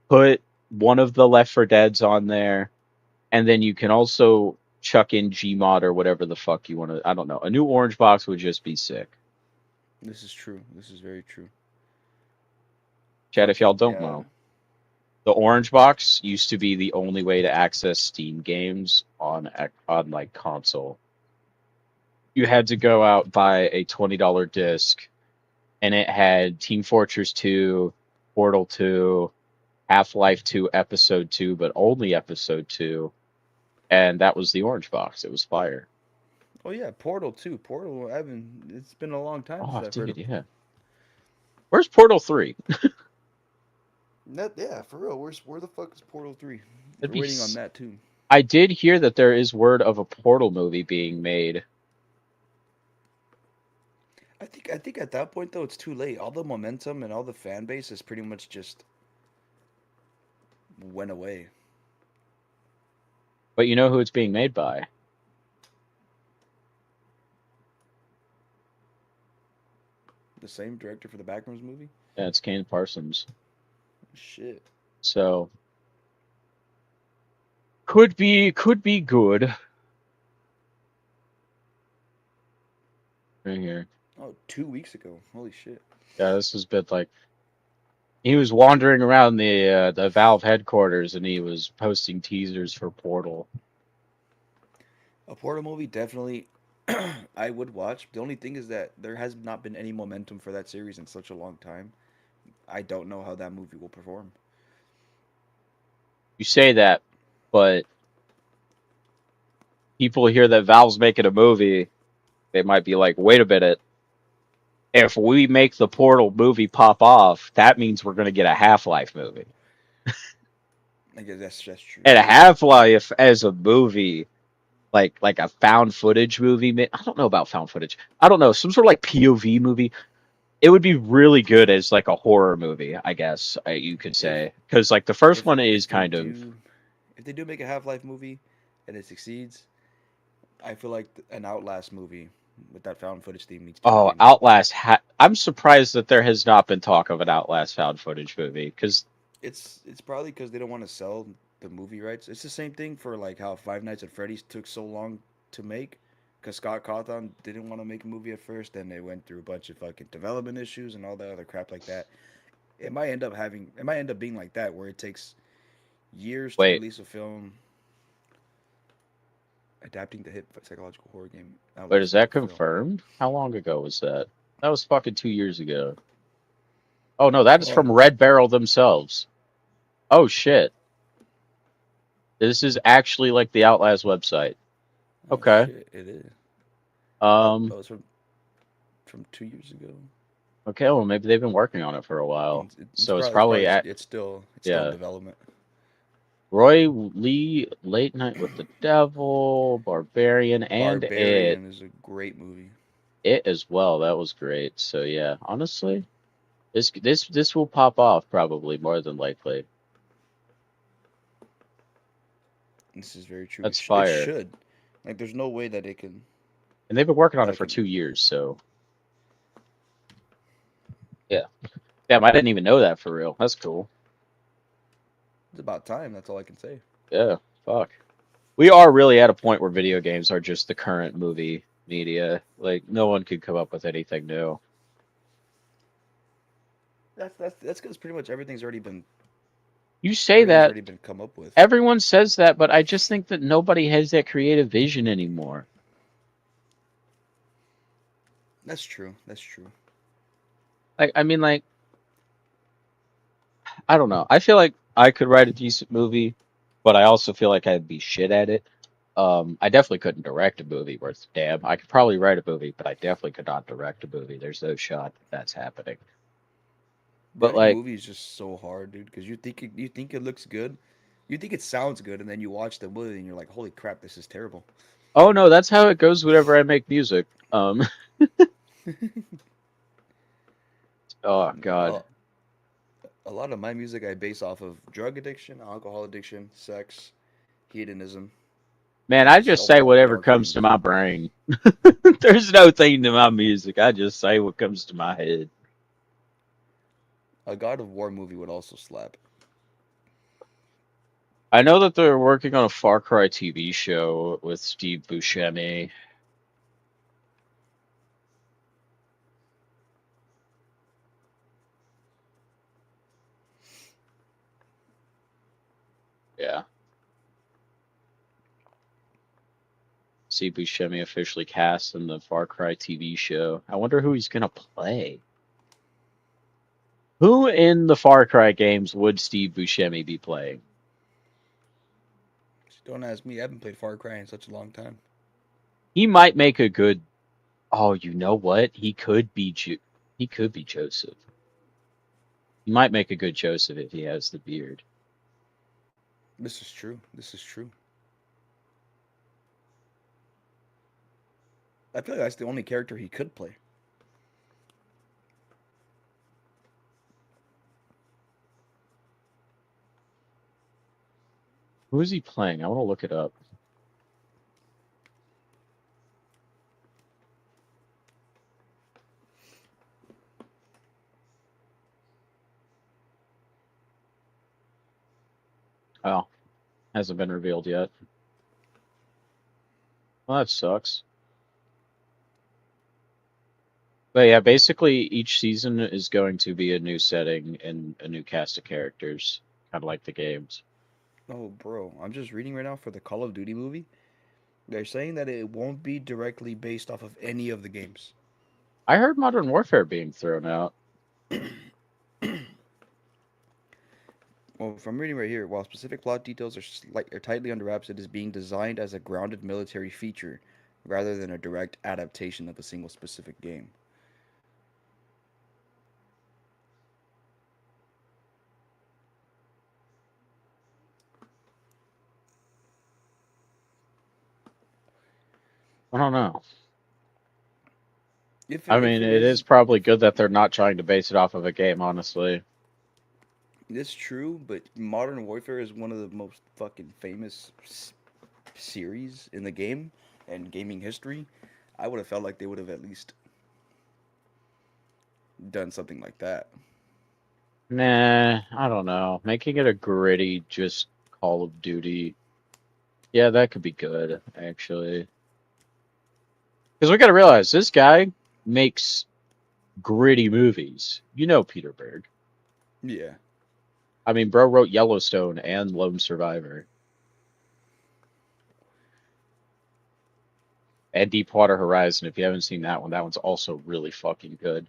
Put one of the Left 4 Deads on there, and then you can also chuck in Gmod or whatever the fuck you want to. I don't know. A new orange box would just be sick. This is true. This is very true. Chad, But if y'all don't yeah, know, the orange box used to be the only way to access Steam games on like console. You had to go out buy a $20 disc, and it had Team Fortress 2, Portal 2, Half-Life 2 Episode 2, but only Episode 2, and that was the orange box. It was fire. oh yeah, Portal too. Portal. I haven't. It's been a long time since Oh, I've heard dude, of. yeah. Where's Portal 3? Yeah, for real. Where the fuck is Portal 3? That'd We're be. waiting on that too. I did hear that there is word of a Portal movie being made. I think at that point though it's too late. All the momentum and all the fan base is pretty much just went away. But you know who it's being made by? The same director for the Backrooms movie? Yeah, it's Kane Parsons. Shit. So could be good. Right here. Oh, 2 weeks ago. Holy shit. Yeah, this has been like he was wandering around the Valve headquarters and he was posting teasers for Portal. A Portal movie definitely I would watch. The only thing is that there has not been any momentum for that series in such a long time. I don't know how that movie will perform. You say that, but people hear that Valve's making a movie, they might be like, wait a minute. If we make the Portal movie pop off, that means we're going to get a Half-Life movie. I guess that's true. And a Half-Life as a movie, like a found footage movie. I don't know about found footage. I don't know, some sort of like POV movie. It would be really good as like a horror movie, I guess you could say, because like the first one is kind of. If they do make a Half-Life movie and it succeeds, I feel like an Outlast movie with that found footage theme needs to be Oh, remade. Outlast! I'm surprised that there has not been talk of an Outlast found footage movie because It's probably because they don't want to sell the movie rights. It's the same thing for like how Five Nights at Freddy's took so long to make because Scott Cawthon didn't want to make a movie at first. Then they went through a bunch of fucking development issues and all that other crap like that. It might end up being like that where it takes years to wait, release a film adapting the hit psychological horror game. but is that into film. confirmed? How long ago was that? That was fucking 2 years ago. Oh no, that is Oh, from Red Barrel themselves. Oh shit, this is actually like the Outlast website. oh Okay. shit, it is. Um. It's from 2 years ago. Okay. Well, maybe they've been working on it for a while. So it's It's probably at it's still in yeah. development. Roy Lee, Late Night with the Devil, Barbarian, and Barbarian is a great movie. It as well. That was great. So yeah, honestly, this will pop off probably more than likely. This is very true. That's It fire. should. Like, there's no way that it can. And they've been working on that it for can- 2 years. So yeah, damn, I didn't even know that for real. That's cool. It's about time. That's all I can say. Yeah, fuck. We are really at a point where video games are just the current movie media. Like no one could come up with anything new. That's because pretty much everything's already been You say that. come up with. Everyone says that, but I just think that nobody has that creative vision anymore. That's true. That's true. Like, I mean, like, I don't know. I feel like I could write a decent movie, but I also feel like I'd be shit at it. I definitely couldn't direct a movie worth a damn. I could probably write a movie, but I definitely could not direct a movie. There's no shot that's happening. But Writing like, a movie is just so hard, dude. Because you think it looks good, you think it sounds good, and then you watch the movie and you're like, "Holy crap, this is terrible." oh no, that's how it goes whenever I make music. Oh god. A lot of my music I base off of drug addiction, alcohol addiction, sex, hedonism. Man, I just say whatever comes to my brain. There's no theme to my music. I just say what comes to my head. A God of War movie would also slap. I know that they're working on a Far Cry TV show with Steve Buscemi. Yeah. Steve Buscemi officially cast in the Far Cry TV show. I wonder who he's gonna play. Who in the Far Cry games would Steve Buscemi be playing? Don't ask me. I haven't played Far Cry in such a long time. He might make a good. Oh, you know what? He could be. He could be Joseph. He might make a good Joseph if he has the beard. This is true. This is true. I feel like that's the only character he could play. Who is he playing? I want to look it up. Oh, hasn't been revealed yet. Well, that sucks. But yeah, basically each season is going to be a new setting and a new cast of characters, kind of like the games. Oh, bro, I'm just reading right now for the Call of Duty movie. They're saying that it won't be directly based off of any of the games. I heard Modern Warfare being thrown out. Well, from reading right here, while specific plot details are tightly under wraps, it is being designed as a grounded military feature rather than a direct adaptation of a single specific game. I don't know. If I it, mean, if it it is is, probably good that they're not trying to base it off of a game, honestly. it's true, but Modern Warfare is one of the most fucking famous series in the game and gaming history. I would have felt like they would have at least done something like that. Nah, I don't know. Making it a gritty, just Call of Duty. Yeah, that could be good, actually. Because we gotta realize, this guy makes gritty movies. You know Peter Berg. Yeah. I mean, bro wrote Yellowstone and Lone Survivor. And Deepwater Horizon, if you haven't seen that one's also really fucking good.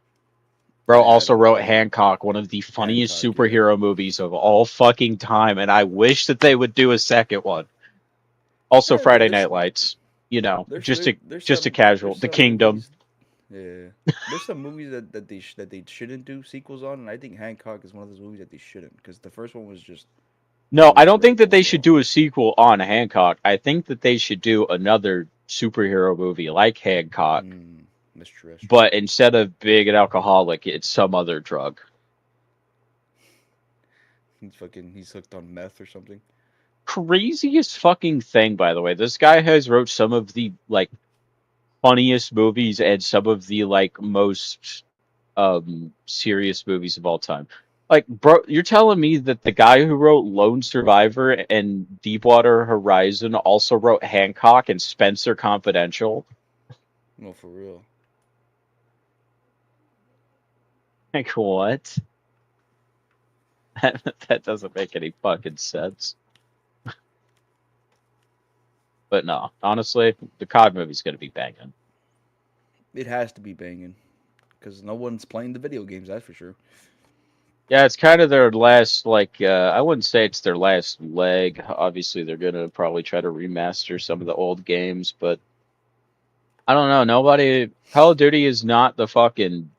Bro I also haven't, wrote but Hancock, one of the funniest Hancock, yeah. superhero movies of all fucking time, and I wish that they would do a second one. Also, Friday Night Lights, you know, there's just there, a there's just a some casual. there's The some Kingdom. movies. Yeah, there's some movies that they shouldn't do sequels on, and I think Hancock is one of those movies that they shouldn't, because the first one was just No, I don't think that terrible they should overall. do a sequel on Hancock. I think that they should do another superhero movie like Hancock, That's true. That's true. but instead of being an alcoholic, it's some other drug. He's hooked on meth or something. Craziest fucking thing, by the way. This guy has wrote some of the like funniest movies and some of the like most serious movies of all time. Like, bro, you're telling me that the guy who wrote Lone Survivor and Deepwater Horizon also wrote Hancock and Spencer Confidential? No, for real. Like, what? That doesn't make any fucking sense. But no, honestly, the COD movie's gonna be banging. It has to be banging, because no one's playing the video games. That's for sure. Yeah, it's kind of their last, like, I wouldn't say it's their last leg. Obviously, they're gonna probably try to remaster some of the old games, but I don't know. Call of Duty is not the fucking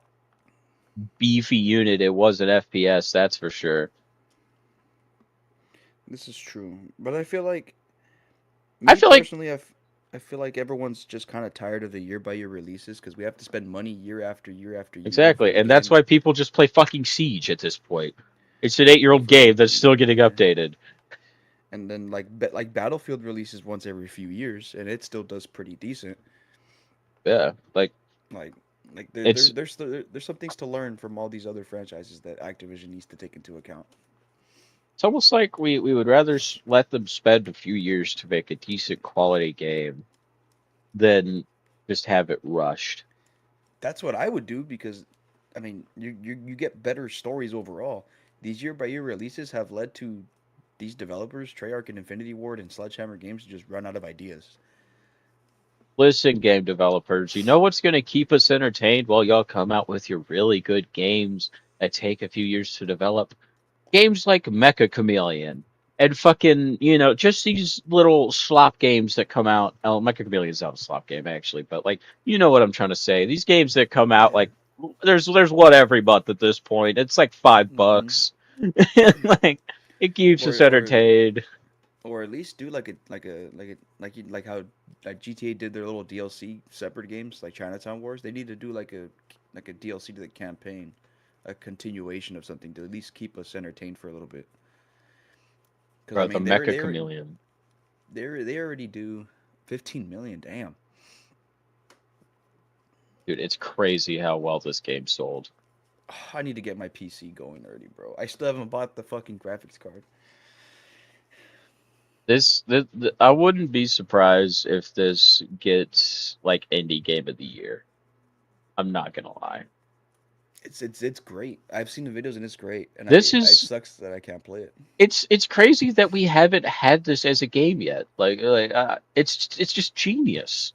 beefy unit it was at FPS, that's for sure. This is true, but I feel like I me feel like, personally, I feel like everyone's just kind of tired of the year by year releases, because we have to spend money year after year after year for exactly, the and that's game. why people just play fucking Siege at this point. It's an 8-year-old For game that's still getting yeah. updated. And then like Battlefield releases once every few years, and it still does pretty decent. Yeah, like, Like it's there's some things to learn from all these other franchises that Activision needs to take into account. it's almost like we would rather let them spend a few years to make a decent quality game than just have it rushed. That's what I would do, because I mean you get better stories overall. These year by year releases have led to these developers, Treyarch and Infinity Ward and Sledgehammer Games, to just run out of ideas. Listen, game developers, you know what's going to keep us entertained while y'all come out with your really good games that take a few years to develop? Games like Mecha Chameleon and fucking, just these little slop games that come out. Oh, Mecha Chameleon's not a slop game, actually, but like, you know what I'm trying to say. These games that come out, Yeah. like, there's what every month at this point. It's like Mm-hmm. $5. Like, it keeps us Or entertained. or at least do like how like GTA did their little DLC separate games like Chinatown Wars. They need to do like a DLC to the campaign, a continuation of something to at least keep us entertained for a little bit. Because I Bro, the mean, Mecha Chameleon. they already do 15 million. Damn. Dude, it's crazy how well this game sold. I need to get my PC going already, bro. I still haven't bought the fucking graphics card. I wouldn't be surprised if this gets like indie game of the year. I'm not gonna lie. It's great. I've seen the videos and it's great. And This it is sucks that I can't play it. it's crazy that we haven't had this as a game yet. It's just genius.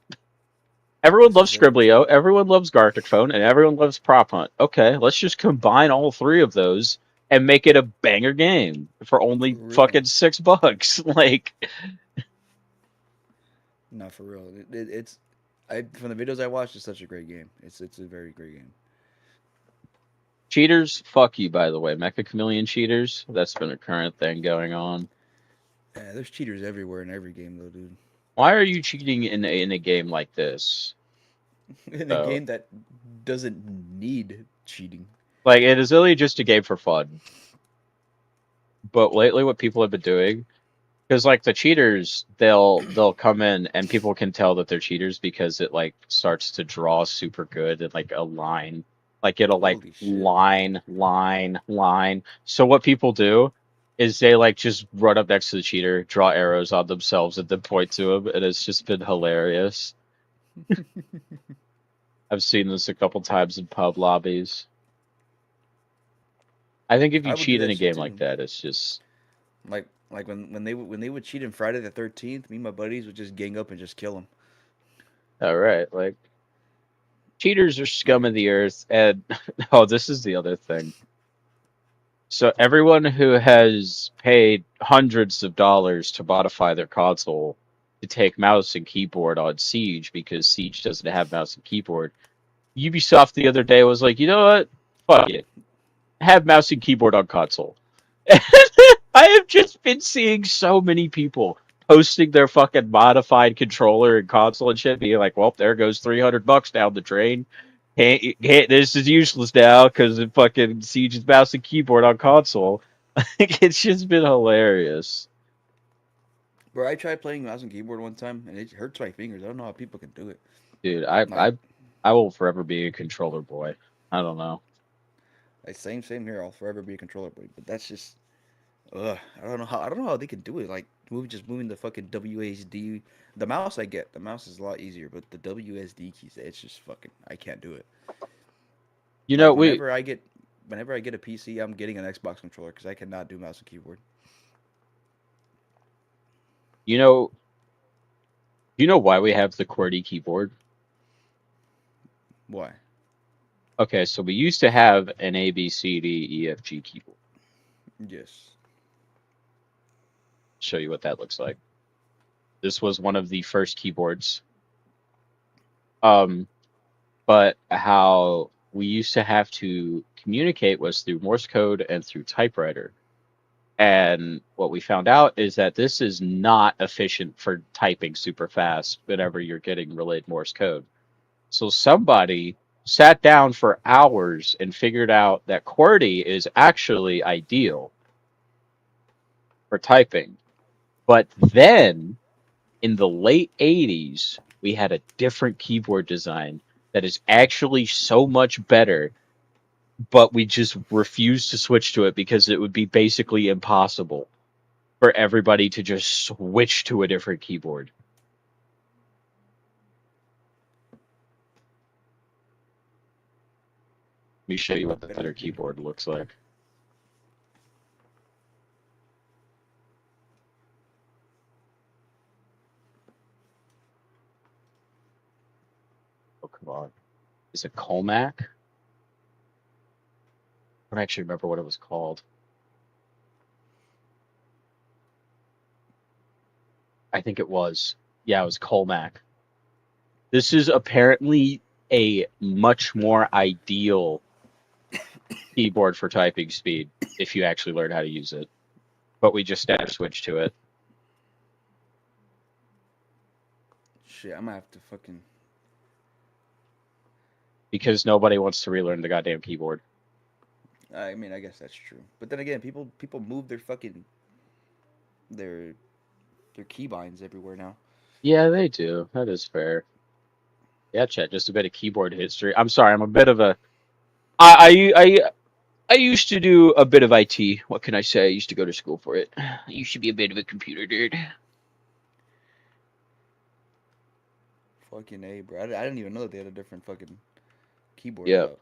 Everyone This is loves very Scriblio, true. everyone loves Gartic Phone, and everyone loves Prop Hunt. Okay, let's just combine all three of those and make it a banger game for For only real. fucking $6. Like, Not for real. It's I from the videos I watched, it's such a great game. It's a very great game. cheaters, fuck you, by the way. Mecha Chameleon cheaters, that's been a current thing going on. Yeah, there's cheaters everywhere in every game though, dude. Why are you cheating in a game like this? In a So, game that doesn't need cheating. like, it is really just a game for fun. But lately, what people have been doing, because like the cheaters, they'll come in and people can tell that they're cheaters because it like starts to draw super good and like a line, like it'll like Holy shit. line. So what people do is they like just run up next to the cheater, draw arrows on themselves, and then point to him, and it's just been hilarious. I've seen this a couple times in pub lobbies. I think if you I would do cheat in that a shit game like too. that, it's just Like when they would cheat in Friday the 13th, me and my buddies would just gang up and just kill them. all right. Like cheaters are scum Like of the earth, and oh, this is the other thing. So everyone who has paid hundreds of dollars to modify their console to take mouse and keyboard on Siege because Siege doesn't have mouse and keyboard, Ubisoft the other day was like, you know what? Fuck it. Have mouse and keyboard on console. I have just been seeing so many people posting their fucking modified controller and console and shit, being like, "Well, there goes $300 down the drain. This is useless now because it fucking Siege's mouse and keyboard on console." It's just been hilarious, bro, I tried playing mouse and keyboard one time and it hurts my fingers. I don't know how people can do it. dude. I Like I I will forever be a controller boy. I don't know. same here. I'll forever be a controller boy. But that's just I don't know how they can do it. Like moving the fucking WASD. The mouse I get. The mouse is a lot easier, but the WSD keys, it's just fucking I can't do it. You know Like we. whenever I get a PC, I'm getting an Xbox controller because I cannot do mouse and keyboard. You know. You know why we have the QWERTY keyboard? Why? Okay, so we used to have an A B C D E F G keyboard. Yes. Show you what that looks like. This was one of the first keyboards. Um, but how we used to have to communicate was through Morse code and through typewriter. And what we found out is that this is not efficient for typing super fast whenever you're getting relayed Morse code. So somebody sat down for hours and figured out that QWERTY is actually ideal for typing. But then in the late 80s, we had a different keyboard design that is actually so much better, but we just refused to switch to it because it would be basically impossible for everybody to just switch to a different keyboard. Let me show you what the better keyboard looks like. Oh, come on. Is it Colmac? I don't actually remember what it was called. I think it was. Yeah, it was Colmac. This is apparently a much more ideal keyboard for typing speed if you actually learn how to use it. But we just never switched to it. shit, I'm gonna have to fucking. because nobody wants to relearn the goddamn keyboard. I mean, I guess that's true. But then again, people move their fucking their their keybinds everywhere now. Yeah, they do. That is fair. Yeah, chat. Just a bit of keyboard history. I'm sorry. I'm a bit of a. I used to do a bit of IT. What can I say? I used to go to school for it. I used to be a bit of a computer nerd. Fucking A, bro. I didn't even know that they had a different fucking keyboard Yeah. layout.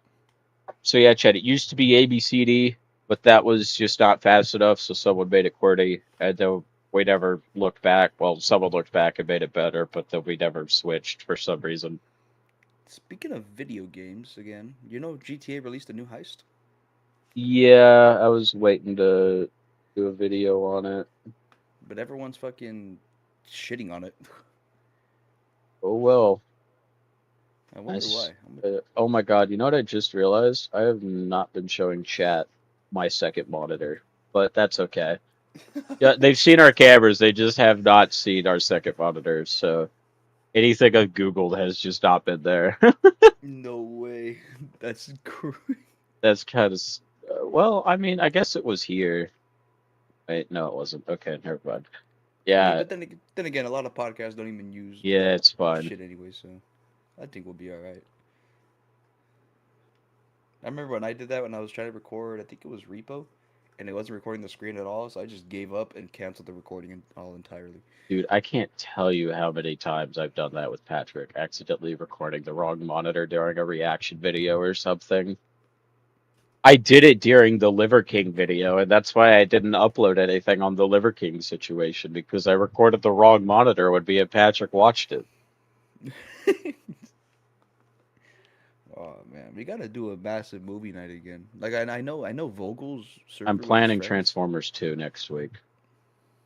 So yeah, chat. It used to be ABCD, but that was just not fast enough. So someone made it QWERTY, and then we never looked back. Well, someone looked back and made it better, but then we never switched for some reason. Speaking of video games, again, you know GTA released a new heist. Yeah, I was waiting to do a video on it. But everyone's fucking shitting on it. Oh well. I wonder why. Oh my God, you know what I just realized? I have not been showing chat my second monitor, but that's okay. Yeah, they've seen our cameras, they just have not seen our second monitor, so anything I've Googled has just not been there. No way. That's crazy. That's kind of, well, I mean, I guess it was here. Wait, no, it wasn't. Okay, never mind. I mean, Yeah, but then again, a lot of podcasts don't even use yeah, that it's fine. shit anyway, so I think we'll be all right. I remember when I did that when I was trying to record, I think it was Repo, and it wasn't recording the screen at all, so I just gave up and canceled the recording all entirely. Dude, I can't tell you how many times I've done that with Patrick, accidentally recording the wrong monitor during a reaction video or something. I did it during the Liver King video, and that's why I didn't upload anything on the Liver King situation, because I recorded the wrong monitor when me and Patrick watched it. Oh man, we gotta do a massive movie night again. Like I know Vogel's server I'm with his planning friends. Transformers 2 next week.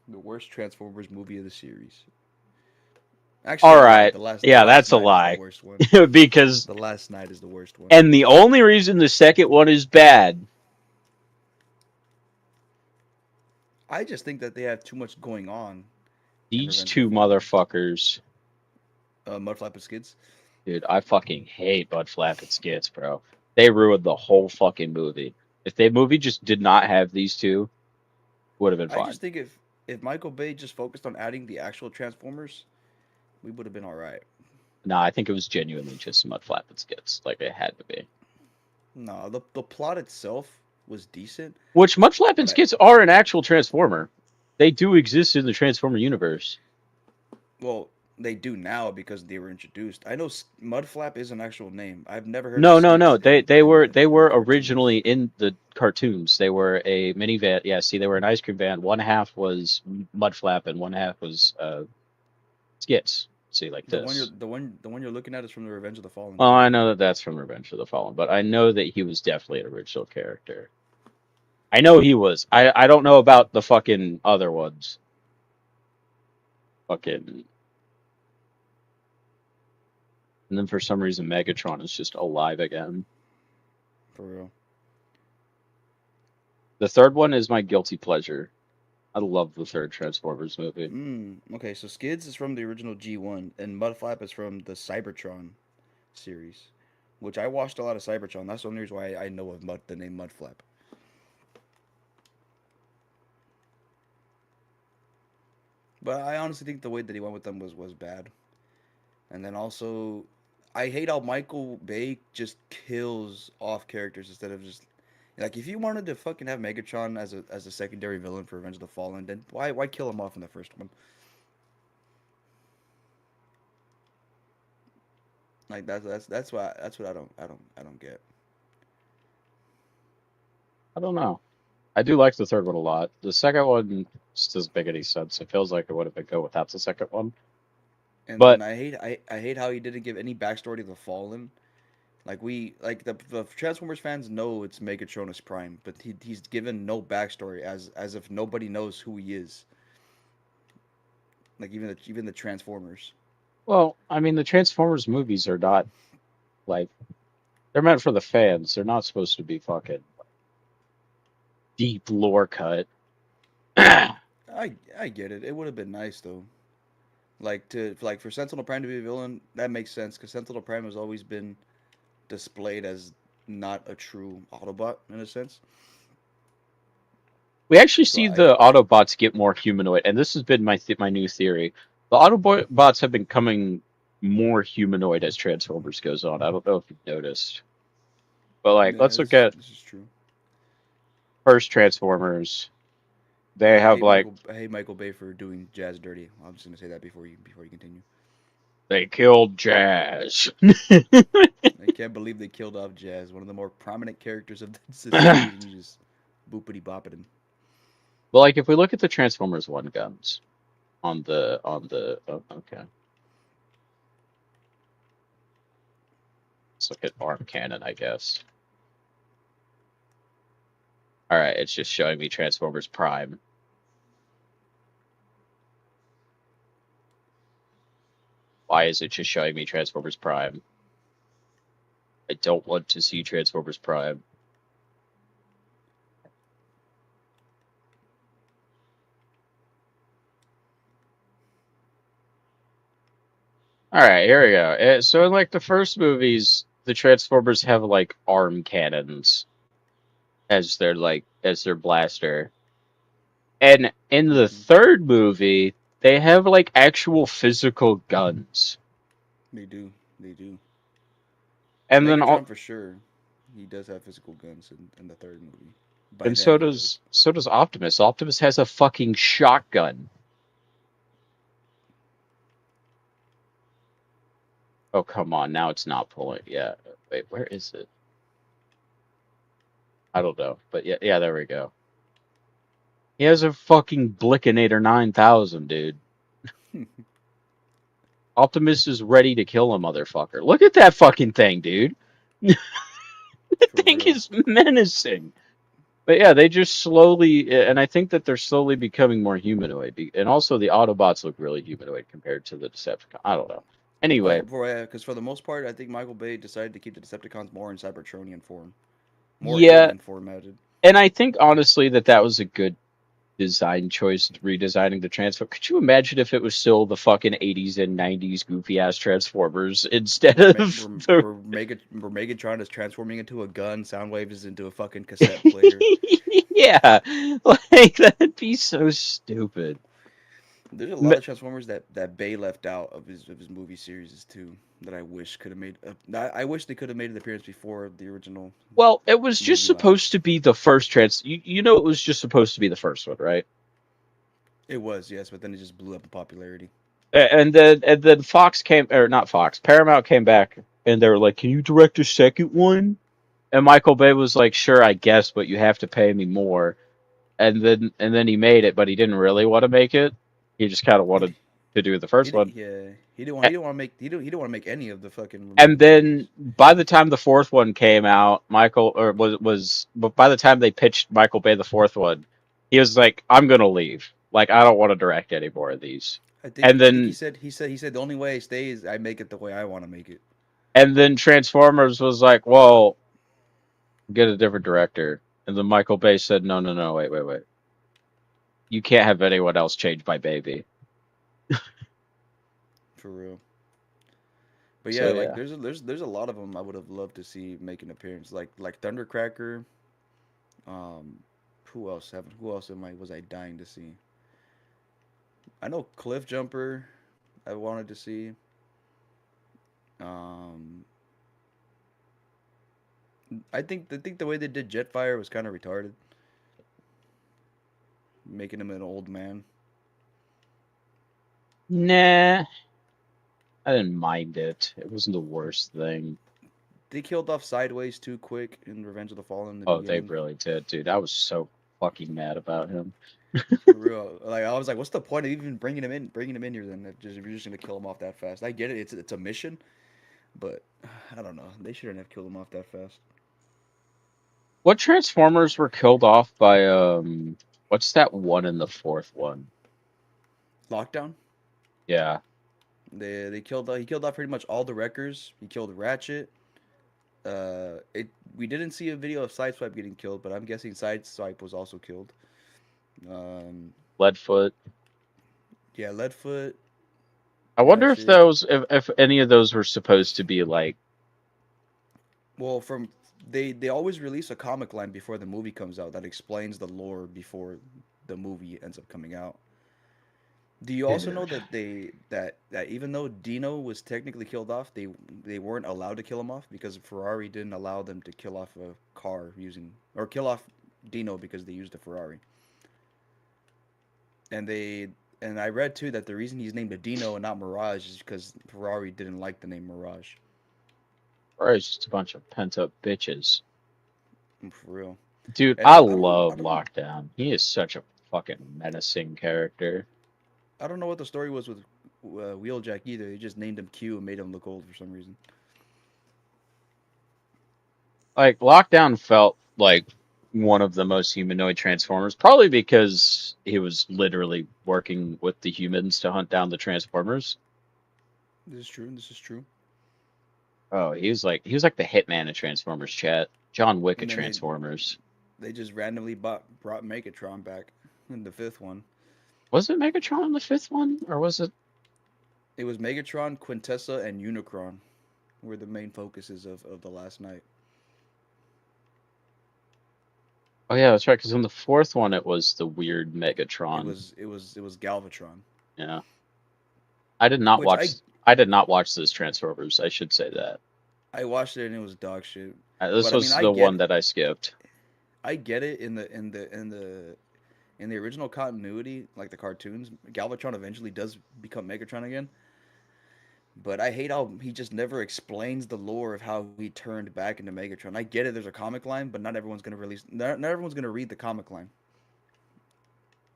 The worst Transformers movie of the series. Actually, All I lied. right. The last Yeah, that's a night is lie. the worst one. Because, The last night is the worst one. and the only reason the second one is bad, I just think that they have too much going on. these Revenge of two the Fallen. motherfuckers. Mudflap and Skids. Dude, I fucking hate Bud Flap and Skits, bro. They ruined the whole fucking movie. If the movie just did not have these two, would have been I fine. just think if Michael Bay just focused on adding the actual Transformers, we would have been all right. No, I think it was genuinely just Mudflap and Skits, like it had to be. No, the plot itself was decent. Which Mudflap and But Skits are an actual Transformer. They do exist in the Transformer universe. well, they do now because they were introduced. I know Mudflap is an actual name. I've never heard. No, of no, no. Skids They were in cartoons. originally in the cartoons. They were a minivan. Yeah, see, they were an ice cream van. One half was Mudflap and one half was Skits. See, like The one this. you're looking at is from the Revenge of the Fallen. Well, I series. know that that's from Revenge of the Fallen, but I know that he was definitely an original character. I know he was. I don't know about the fucking other ones. Fucking. And then for some reason, Megatron is just alive again. For real. The third one is my guilty pleasure. I love the third Transformers movie. Okay, so Skids is from the original G1, and Mudflap is from the Cybertron series, which I watched a lot of Cybertron. That's the only reason why I know of the name Mudflap. But I honestly think the way that he went with them was bad. And then also, I hate how Michael Bay just kills off characters instead of just like if you wanted to fucking have Megatron as a secondary villain for Revenge of the Fallen, then why kill him off in the first one? Like that's what I don't get. I don't know. I do like the third one a lot. The second one just doesn't make any sense. It feels like it would have been good without the second one. And But then I hate how he didn't give any backstory to the Fallen. Like the Transformers fans know it's Megatronus Prime, but he's given no backstory as if nobody knows who he is. Like even the Transformers. well, I mean, the Transformers movies are not like they're meant for the fans. They're not supposed to be fucking deep lore cut. I get it. It would have been nice though. like for Sentinel Prime to be a villain, that makes sense because Sentinel Prime has always been displayed as not a true Autobot in a sense. We actually So see the Autobots get more humanoid, and this has been my new theory. The Autobots have been becoming more humanoid as Transformers goes on. I don't know if you've noticed, but like, yeah, let's look at this is true. first Transformers. They I have hate like Michael Bay for doing Jazz dirty. I'm just gonna say that before you continue. they killed Jazz. I can't believe they killed off Jazz, one of the more prominent characters of the series, and you just boopity bopping him. Well, like if we look at the Transformers One guns okay, let's look at arm cannon, I guess. All right, it's just showing me Transformers Prime. Why is it just showing me Transformers Prime? I don't want to see Transformers Prime. All right, here we go. So in like the first movies, the Transformers have like arm cannons as their blaster. And in the Hmm. third movie, they have like actual physical guns. They do, they do. And then Megatron for sure. He does have physical guns in the third movie. By and then he does. so does Optimus. Optimus has a fucking shotgun. Oh, come on. Now it's not pulling. Yeah. Wait, where is it? I don't know. But yeah, there we go. He has a fucking Blickinator 9000, dude. Optimus is ready to kill a motherfucker. Look at that fucking thing, dude. The For thing real. is menacing. But yeah, they just slowly, and I think that they're slowly becoming more humanoid. And also, the Autobots look really humanoid compared to the Decepticons. I don't know. Anyway, Because for the most part, I think Michael Bay decided to keep the Decepticons more in Cybertronian form, more yeah, alien formatted. and I think honestly that was a good design choice, redesigning the Transform. Could you imagine if it was still the fucking 80s and 90s goofy ass Transformers instead Where, Me- of where, the. where Megatron is transforming into a gun, Soundwave is into a fucking cassette player. Yeah, like that'd be so stupid. There's a lot of Transformers that Bay left out of his movie series too that I wish could have made. I wish they could have made an appearance before the original Well, it was just movie line. supposed to be the first you know it was just supposed to be the first one, right? It was, yes, but then it just blew up in popularity. And then Fox came, or not Fox, Paramount came back and they were like, "Can you direct a second one?" And Michael Bay was like, "Sure, I guess, but you have to pay me more." And then he made it, but he didn't really want to make it. He just kind of He, wanted to do the first one. yeah, he didn't want to make he didn't want to make any of the fucking And remaining then movies. by the time the fourth one came out, but by the time they pitched Michael Bay the fourth one, he was like, "I'm gonna leave. Like, I don't want to direct any more of these." And I think then he said the only way I stay is I make it the way I want to make it. and then Transformers was like, "Well, get a different director." And then Michael Bay said, "No, no, no, wait. You can't have anyone else change my baby." For real. But So yeah, like yeah. there's a lot of them I would have loved to see make an appearance, like Thundercracker. Um, who else am I was I dying to see? I know Cliff Jumper. I wanted to see. Um, I think the way they did Jetfire was kind of retarded, making him an old man. Nah, I didn't mind it. It wasn't the worst thing. They killed off Sideways too quick in Revenge of the Fallen in the Oh, they beginning. really did, dude. I was so fucking mad about him. For real, like I was like, what's the point of even bringing him in here? Then if you're just gonna kill him off that fast. I get it, it's a mission, but I don't know. They shouldn't have killed him off that fast. What Transformers were killed off by what's that one in the fourth one? Lockdown. Yeah. They killed he killed off pretty much all the wreckers. He killed Ratchet. We didn't see a video of Sideswipe getting killed, but I'm guessing Sideswipe was also killed. Um, Leadfoot. yeah, Leadfoot. I that wonder if shit. those, if any of those were supposed to be like, Well, from they always release a comic line before the movie comes out that explains the lore before the movie ends up coming out. Do you also know dude. that that even though Dino was technically killed off, they weren't allowed to kill him off because Ferrari didn't allow them to kill off a car using or kill off Dino because they used a Ferrari. And they and I read too that the reason he's named a Dino and not Mirage is because Ferrari didn't like the name Mirage. Or it's just a bunch of pent up bitches. For real. Dude, And I I love don't Lockdown. He is such a fucking menacing character. I don't know what the story was with Wheeljack either. They just named him Q and made him look old for some reason. Like, Lockdown felt like one of the most humanoid Transformers, probably because he was literally working with the humans to hunt down the Transformers. This is true. This is true. Oh, he was like the Hitman of Transformers, chat. John Wick of And then Transformers. they just randomly brought Megatron back in the fifth one. Was it Megatron in the fifth one? Or was it? It was Megatron, Quintessa, and Unicron were the main focuses of the last night. Oh yeah, that's right, because in the fourth one it was the weird It Megatron. was it was it was Galvatron, Yeah. I did not which watch I did not watch those Transformers, I should say that. I watched it and it was dog shit. This But I mean was the one that I skipped. I get it in the original continuity, like the cartoons, Galvatron eventually does become Megatron again. But I hate how he just never explains the lore of how he turned back into Megatron. I get it, there's a comic line, but not everyone's gonna not everyone's gonna read the comic line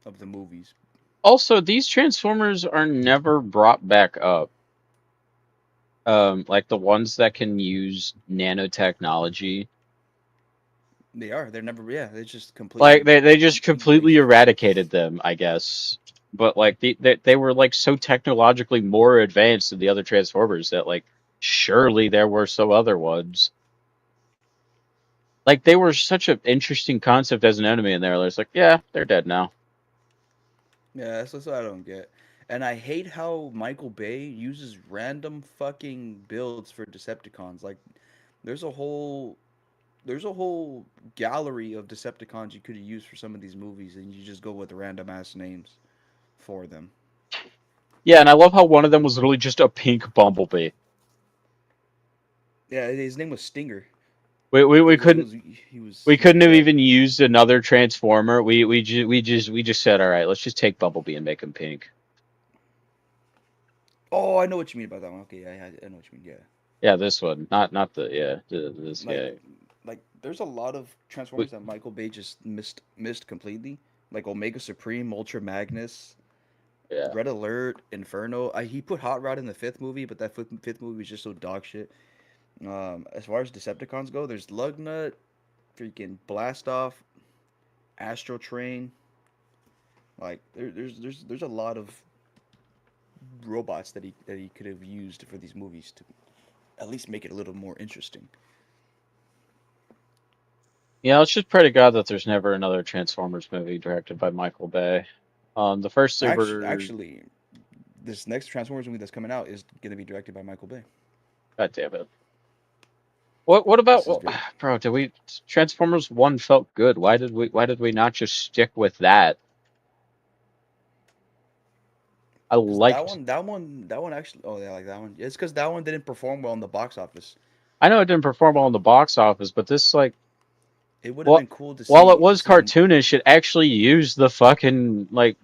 of the movies. Also, these Transformers are never brought back up. Like the ones that can use nanotechnology. They are. They're never. Yeah. They just Like completely they just completely erased. eradicated them, I guess. But like they were like so technologically more advanced than the other Transformers that like surely there were some other ones. Like they were such an interesting concept as an enemy in there. It's like, yeah, they're dead now. Yeah. That's what I don't get. And I hate how Michael Bay uses random fucking builds for Decepticons. Like, there's a whole there's a whole gallery of Decepticons you could have used for some of these movies, and you just go with random ass names for them. Yeah, and I love how one of them was literally just a pink bumblebee. Yeah, his name was Stinger. We His name couldn't was we he was couldn't have red. even used another Transformer. We just said, all right, let's just take Bumblebee and make him pink. Oh, I know what you mean about that one. Okay, yeah, I know what you mean. Yeah, Yeah, this one, not the this like guy. there's a lot of We, Transformers that Michael Bay just missed completely. Like Omega Supreme, Ultra Magnus, yeah, Red Alert, Inferno. He put Hot Rod in the fifth movie, but that fifth movie was just so dog shit. As far as Decepticons go, there's Lugnut, freaking Blast Off, Astro Train. Like there's a lot of robots that he could have used for these movies to at least make it a little more interesting. yeah. Let's just pray to God that there's never another Transformers movie directed by Michael Bay. The first two were, Actually, this next Transformers movie that's coming out is going to be directed by Michael Bay. God damn it. What about, This is very bro? Did we Transformers one felt good? Why did we not just stick with that? I because that liked. one that one that one actually. Oh yeah, I like that one. It's because that one didn't perform well in the box office. I know it didn't perform well in the box office, but this like, It would have well, been cool while it to was see them. cartoonish, it actually used the fucking like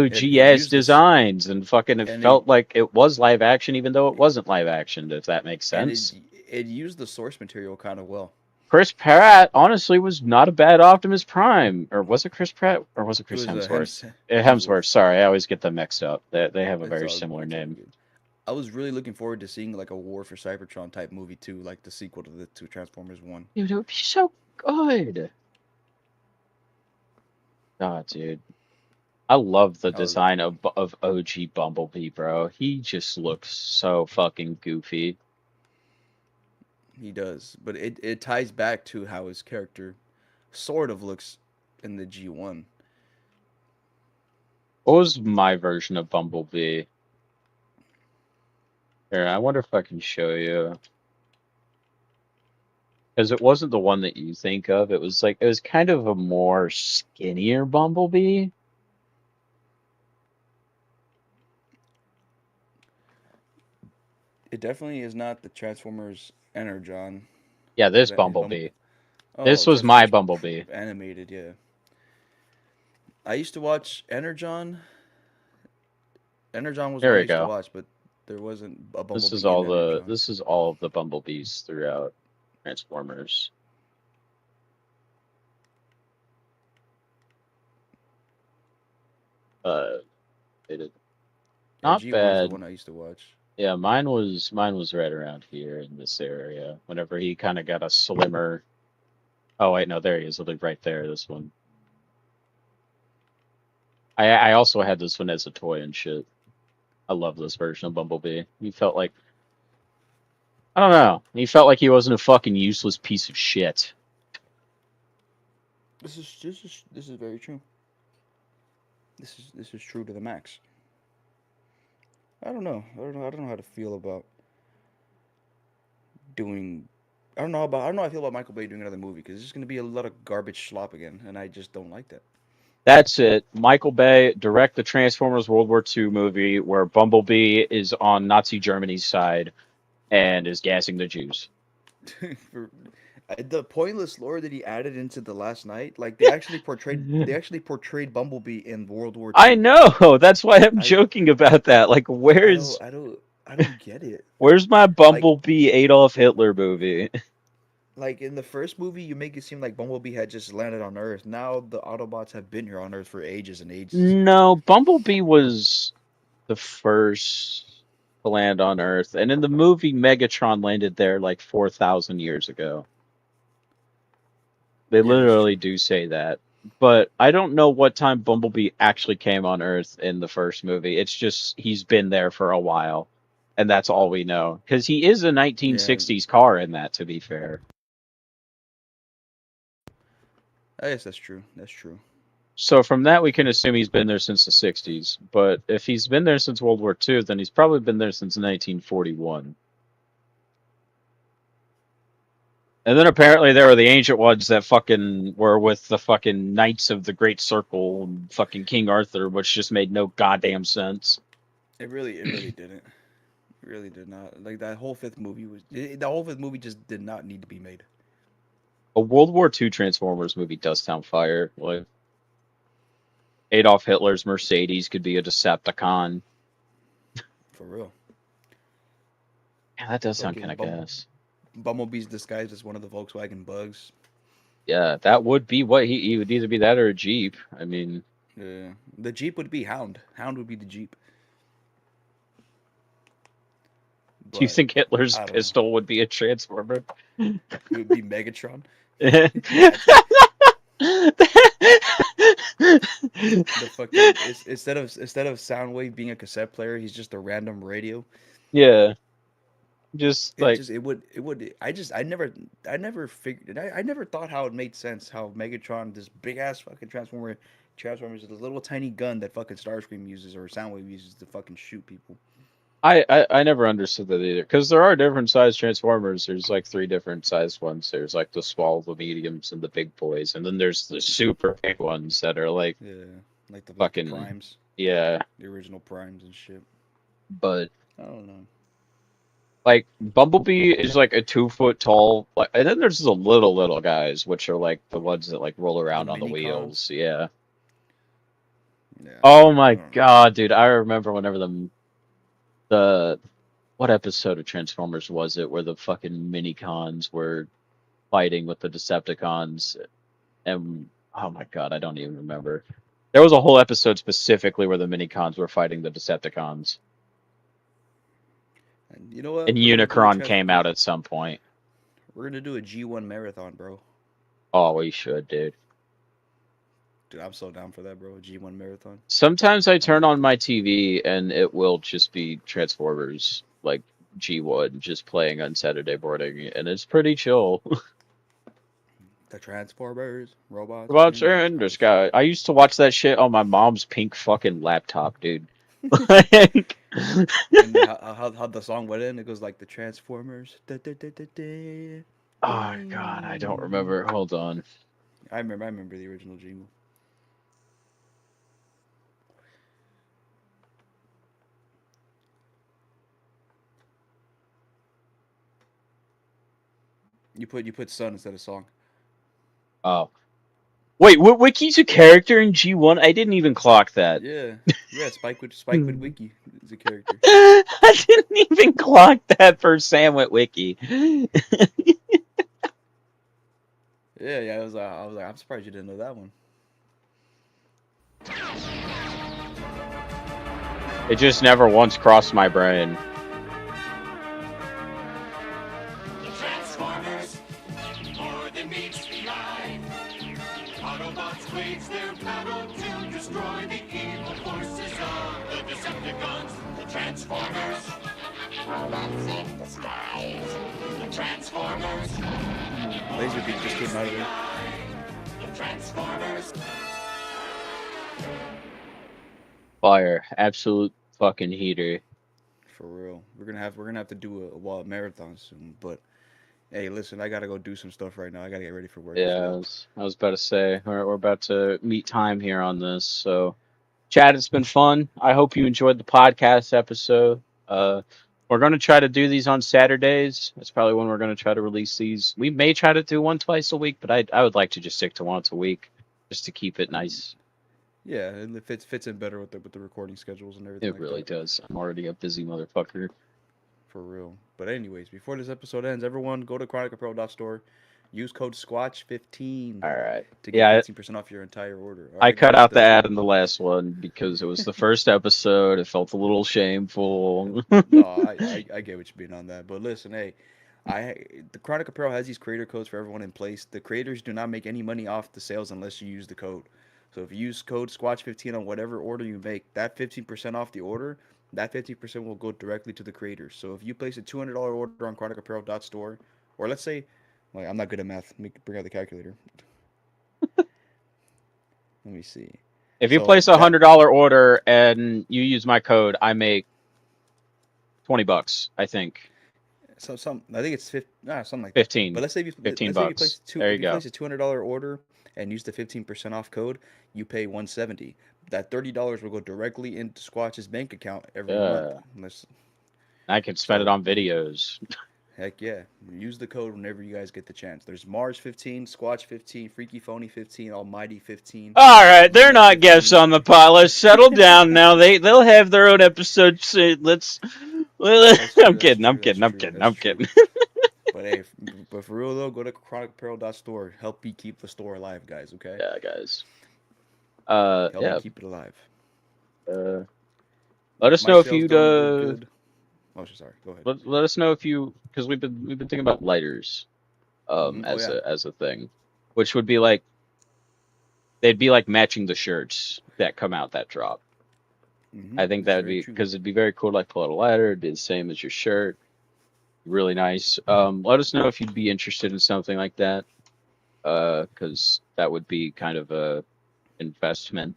It OGS used this designs and fucking it and it felt like it was live action, even though it wasn't live action. If that makes and it sense. it used the source material kind of well. Chris Pratt honestly was not a bad Optimus Prime, or was it Chris Pratt, or was it It Chris was a Hemsworth? Hemsworth. Hemsworth. Sorry, I always get them mixed up. They have a very similar It's all name. good. I was really looking forward to seeing like a War for Cybertron type movie too, like the sequel to Transformers One. Dude, it would be so good. God, dude. I love the I was looking design of OG Bumblebee, bro. He just looks so fucking goofy. He does, but it ties back to how his character sort of looks in the G1. What was my version of Bumblebee? Here, I wonder if I can show you. Because it wasn't the one that you think of. It was kind of a more skinnier Bumblebee. It definitely is not the Transformers Energon. Yeah, this Is Bumblebee. Oh, This was my Transformers Bumblebee. animated, yeah. I used to watch Energon. Energon was There one I we used to go. watch, but there wasn't a This is Bumblebee in all Energon. of the Bumblebees throughout Transformers. They did Yeah, not G1 is the bad. one I used to watch. Yeah, mine was right around here in this area. Whenever he kind of got a slimmer. Oh wait, no, there he is. Right there. This one. I also had this one as a toy and shit. I love this version of Bumblebee. He felt like I don't know. He felt like he wasn't a fucking useless piece of shit. This is very true. This is true to the max. I don't know. I don't know how to feel about doing. I don't know how I feel about Michael Bay doing another movie because it's just gonna be a lot of garbage slop again, and I just don't like that. That's it. Michael Bay direct the Transformers World War II movie where Bumblebee is on Nazi Germany's side and is gassing the Jews. For, the pointless lore that he added into the Last Night, like they actually portrayed Bumblebee in World War I II. know. That's why I'm I joking about that. Like, I don't get it. where's my Like Bumblebee Adolf Hitler movie? like in the first movie, you make it seem like Bumblebee had just landed on Earth. Now the Autobots have been here on Earth for ages and ages. No, Bumblebee was the first to land on Earth, and in the movie, Megatron landed there like 4,000 years ago. They Yeah, that's literally true. do say that. But I don't know what time Bumblebee actually came on Earth in the first movie. It's just he's been there for a while, and that's all we know. Because he is a Yeah, 1960s car in that, to be fair. I guess that's true. That's true. So from that, we can assume he's been there since the 60s. But if he's been there since World War II, then he's probably been there since 1941. And then apparently there were the ancient ones that fucking were with the fucking Knights of the Great Circle and fucking King Arthur, which just made no goddamn sense. It really didn't. It really did not. Like that whole fifth movie the whole fifth movie just did not need to be made. A World War II Transformers movie does sound fire. Like Adolf Hitler's Mercedes could be a Decepticon. For real. Yeah, that does sound kind Fucking of gas. Bumblebee's disguised as one of the Volkswagen Bugs. Yeah, that would be what he would either be that or a Jeep. I mean, Yeah. The Jeep would be Hound. Hound would be the Jeep. do you But think Hitler's I don't know. pistol would be a Transformer? It would be Megatron. Yeah. Imagine the fucking instead of Soundwave being a cassette player, he's just a random radio. Yeah, just like It would I never figured I never thought how it made sense how Megatron, this big ass fucking transformers is a little tiny gun that fucking Starscream uses or Soundwave uses to fucking shoot people. I never understood that either because there are different size Transformers. There's like three different size ones. There's like the small, the mediums, and the big boys, and then there's the super big ones that are like Yeah, like the fucking primes, yeah. the original primes and shit. But I don't know. like Bumblebee is like a 2 foot tall, like, and then there's the little guys, which are like the ones that like roll The around on the mini cons. wheels. Yeah. Yeah, Oh my I don't know. God, dude! I remember whenever the what episode of Transformers was it where the fucking mini cons were fighting with the Decepticons, and oh my God, I don't even remember. There was a whole episode specifically where the mini cons were fighting the Decepticons, And you know what? and Unicron came out at some point. We're gonna do a G1 marathon, bro. Oh, we should, dude. Dude, I'm so down for that, bro. A G1 marathon. Sometimes I I'm turn like on my TV and it will just be Transformers, like G1, just playing on Saturday morning, and it's pretty chill. the Transformers, robots Robots in in the the sky. sky. I used to watch that shit on my mom's pink fucking laptop, dude. Like, And how the song went in, it goes like the Transformers. Da, da, da, da, da, oh God, I don't remember. Hold on. I remember the original jingle. You put sun instead of song. Oh, wait, Wiki's a character in G1? I didn't even clock that. Yeah, Spike with Wiki is a character. I didn't even clock that for Sam with Wiki. Yeah. I was like, I'm surprised you didn't know that one. It just never once crossed my brain. The Transformers, more than meets the eye. Autobots wage their battle to destroy the evil forces of the Decepticons. The Transformers, robots in disguise. The Transformers, Laserbeak just came out of it. the Transformers. Fire, absolute fucking heater. For real, we're gonna have to do a marathon soon. But hey, listen, I gotta go do some stuff right now. I gotta get ready for work as Yeah, well. I was about to say we're about to meet time here on this. So, Chad, it's been fun. I hope you enjoyed the podcast episode. We're going to try to do these on Saturdays. That's probably when we're going to try to release these. We may try to do one twice a week, but I would like to just stick to once a week just to keep it nice. Yeah, it fits in better with the recording schedules and everything It like really that. does. I'm already a busy motherfucker. For real. But anyways, before this episode ends, everyone go to chronicapparel.store. Use code SQUATCH15 All right. to get Yeah, 15% off your entire order. All I right, cut guys. out the ad in the last one because it was the first episode. It felt a little shameful. No, I get what you mean on that. But listen, hey, the Chronic Apparel has these creator codes for everyone in place. The creators do not make any money off the sales unless you use the code. So if you use code SQUATCH15 on whatever order you make, that 15% off the order, that 15% will go directly to the creators. So if you place a $200 order on chronicapparel.store, or let's say, like, I'm not good at math. Let me bring out the calculator. Let me see. If you So place a that $100 order and you use my code, I make $20, I think. some I think it's something like that. But 15. let's say you 15 let's say you bucks. place two There if you you go. place a $200 order and use the 15% off code, you pay 170. That $30 will go directly into Squatch's bank account every month. Yeah. Unless I can spend it so on videos. heck yeah, use the code whenever you guys get the chance. There's Mars 15, Squatch 15, Freaky Phony 15, Almighty 15, All right, they're Mayhem not guests 15. on the pod. Let's settle down now. They'll have their own episode soon. That's I'm true. That's kidding. I'm true. That's kidding. I'm true. kidding. That's I'm true. kidding. But hey, but for real though, go to chronicapparel.store. Help me keep the store alive, guys. Okay, Yeah, guys. help me Yeah. keep it alive. Let If us my know if sales you'd don't look good. Oh, sorry. Go ahead. let us know if you because we've been thinking about lighters Oh as yeah. a thing, which would be like they'd be like matching the shirts that come out that drop. I think This that is would very be true. because it'd be very cool to like pull out a lighter. It'd be the same as your shirt. Really nice. Let us know if you'd be interested in something like that. Because that would be kind of a investment.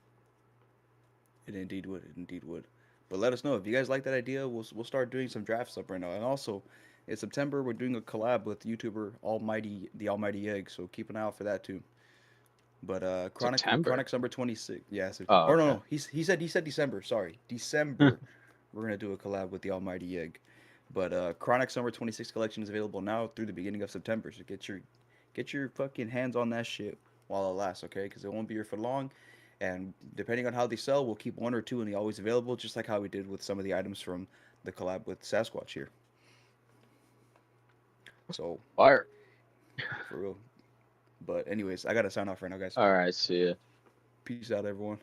It indeed would. It indeed would. But let us know if you guys like that idea. We'll start doing some draft stuff right now. And also, in September we're doing a collab with YouTuber the Almighty Egg. So keep an eye out for that too. But September. Chronic number 26. Yeah. So, Oh, or no, okay. no. He said December. Sorry, December. We're gonna do a collab with the Almighty Egg. But Chronic Summer 26 collection is available now through the beginning of September. So get your fucking hands on that shit while it lasts, okay? Because it won't be here for long. And depending on how they sell, we'll keep one or two in the always available, just like how we did with some of the items from the collab with Sasquatch here. So Fire. for real. But anyways, I gotta sign off right now, guys. All right. See ya. Peace out, everyone.